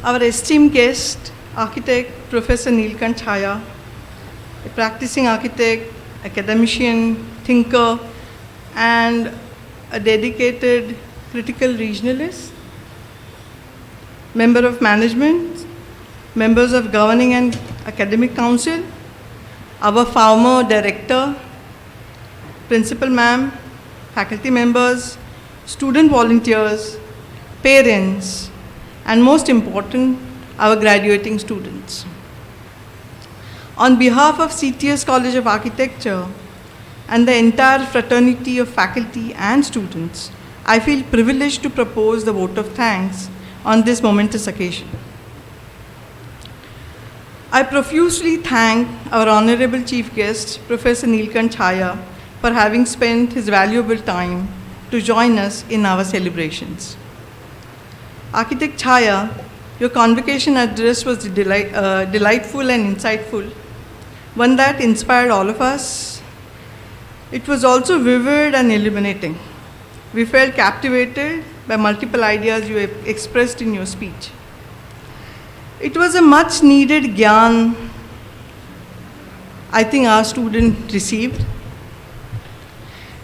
our esteemed guest, architect Professor Neelkant Chhaya, a practicing architect, academician, thinker, and a dedicated critical regionalist, member of management, members of governing and academic council, our former director, principal ma'am, faculty members, student volunteers, parents, and most important, our graduating students. On behalf of CTES College of Architecture and the entire fraternity of faculty and students, I feel privileged to propose the vote of thanks on this momentous occasion. I profusely thank our Honorable Chief Guest, Professor Neelkant Chhaya, for having spent his valuable time to join us in our celebrations. Architect Chhaya, your convocation address was delightful and insightful, one that inspired all of us. It was also vivid and illuminating. We felt captivated by multiple ideas you expressed in your speech. It was a much needed gyan I think our student received.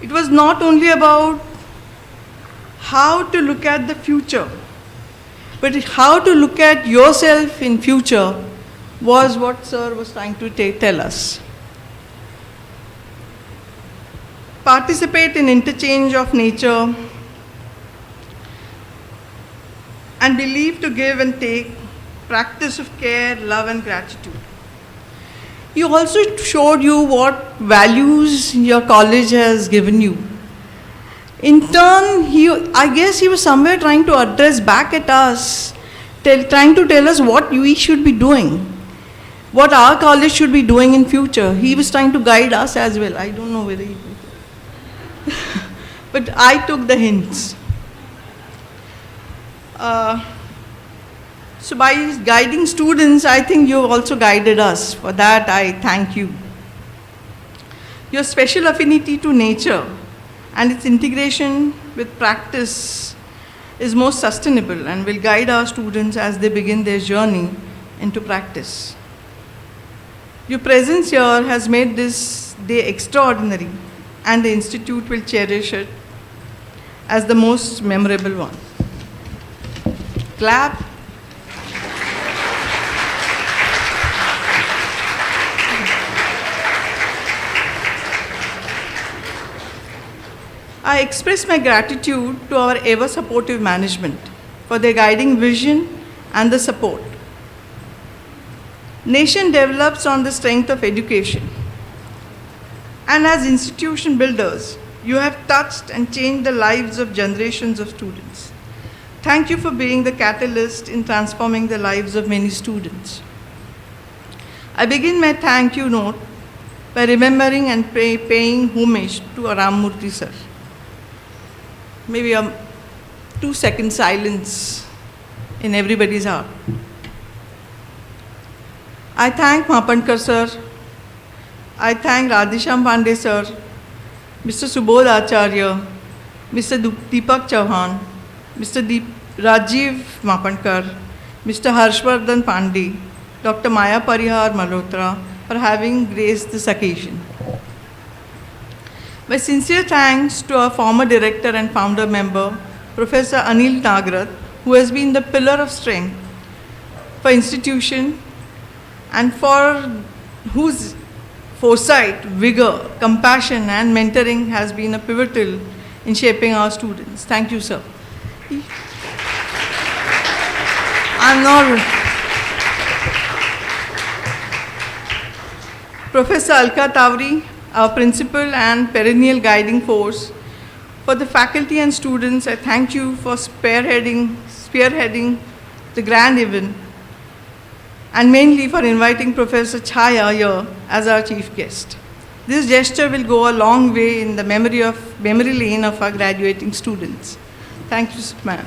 It was not only about how to look at the future, but how to look at yourself in future was what sir was trying to tell us. Participate in interchange of nature and believe to give and take, practice of care, love and gratitude. He also showed you what values your college has given you. In turn, I guess he was somewhere trying to address back at us, trying to tell us what we should be doing, what our college should be doing in future. He was trying to guide us as well. I don't know whether he did. But I took the hints. So by guiding students, I think you also guided us. For that, I thank you. Your special affinity to nature and its integration with practice is most sustainable and will guide our students as they begin their journey into practice. Your presence here has made this day extraordinary, and the Institute will cherish it as the most memorable one. Clap. I express my gratitude to our ever supportive management for their guiding vision and the support. Nation develops on the strength of education. And as institution builders, you have touched and changed the lives of generations of students. Thank you for being the catalyst in transforming the lives of many students. I begin my thank you note by remembering and paying homage to Ramamurthy sir. Maybe a 2-second silence in everybody's heart. I thank Mapankar sir. I thank Radhisham Pandey sir, Mr. Subodh Acharya, Mr. Deepak Chauhan, Mr. Rajiv Mapankar, Mr. Harshvardhan Pandey, Dr. Maya Parihar Malhotra for having graced this occasion. My sincere thanks to our former director and founder member, Professor Anil Nagarath, who has been the pillar of strength for institution and for whose foresight, vigor, compassion and mentoring has been a pivotal in shaping our students. Thank you, sir. Professor Alka Tawri, our principal and perennial guiding force. For the faculty and students, I thank you for spearheading the grand event, and mainly for inviting Professor Chhaya here as our chief guest. This gesture will go a long way in the memory lane of our graduating students. Thank you, ma'am.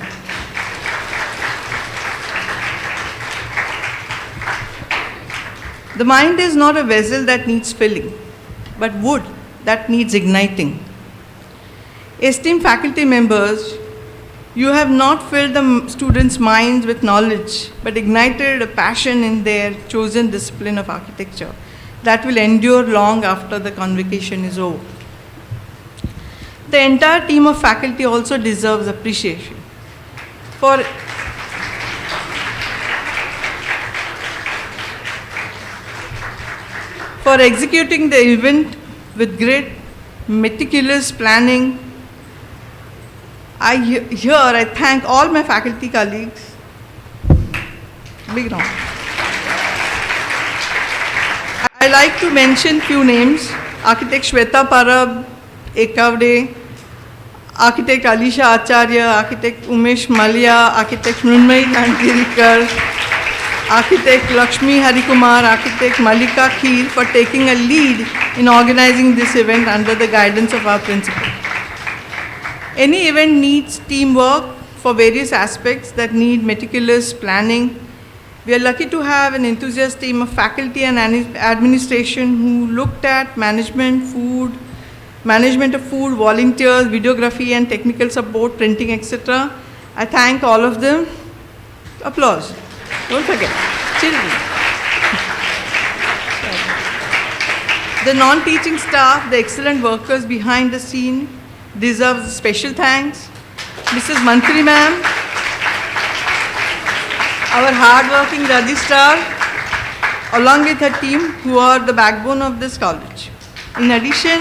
The mind is not a vessel that needs filling, but wood that needs igniting. Esteemed faculty members, You have not filled the students' minds with knowledge, but ignited a passion in their chosen discipline of architecture that will endure long after the convocation is over. The entire team of faculty also deserves appreciation for executing the event with great meticulous planning. I thank all my faculty colleagues. Big round. I like to mention few names: Architect Shweta Parab, Ekavde, Architect Alisha Acharya, Architect Umesh Malia, Architect Mrunmayee Nandgirikar, Architect Lakshmi Harikumar, Architect Malika Kheer for taking a lead in organizing this event under the guidance of our principal. Any event needs teamwork for various aspects that need meticulous planning. We are lucky to have an enthusiast team of faculty and administration who looked at management of food, volunteers, videography and technical support, printing, etc. I thank all of them. Applause. Don't forget. Children. The non-teaching staff, the excellent workers behind the scene deserves special thanks. Mrs. Mantri ma'am, our hard-working registrar, along with her team who are the backbone of this college. In addition,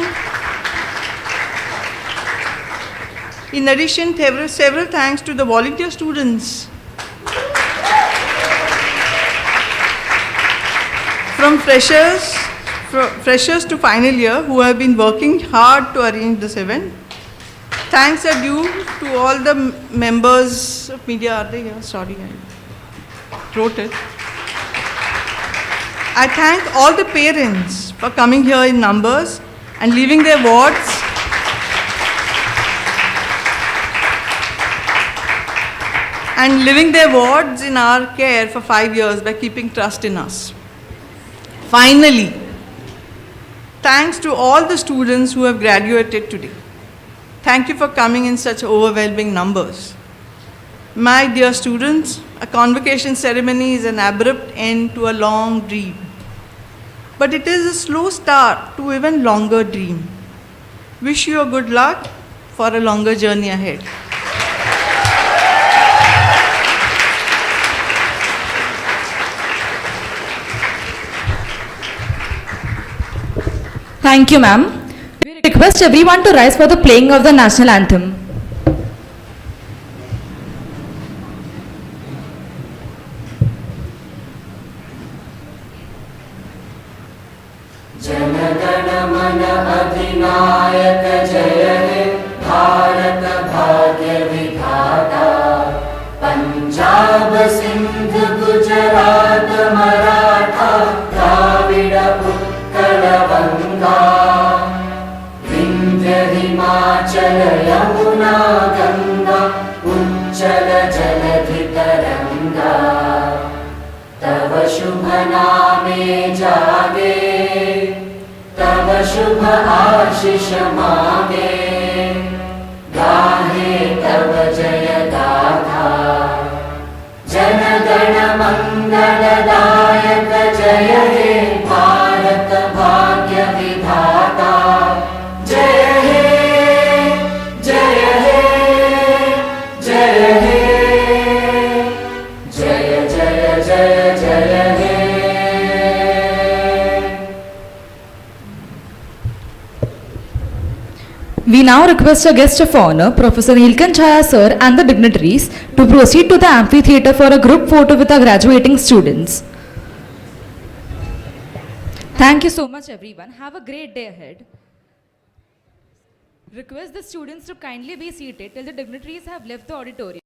several thanks to the volunteer students from freshers to final year who have been working hard to arrange this event. Thanks are due to all the members of media. Are they here? Sorry, I wrote it. I thank all the parents for coming here in numbers and leaving their wards in our care for 5 years by keeping trust in us. Finally, thanks to all the students who have graduated today. Thank you for coming in such overwhelming numbers. My dear students, a convocation ceremony is an abrupt end to a long dream. But it is a slow start to even longer dream. Wish you a good luck for a longer journey ahead. Thank you, ma'am. We request everyone to rise for the playing of the national anthem. We now request a guest of honor, Professor Nilkan Chaya sir and the dignitaries to proceed to the amphitheatre for a group photo with our graduating students. Thank you so much everyone. Have a great day ahead. Request the students to kindly be seated till the dignitaries have left the auditorium.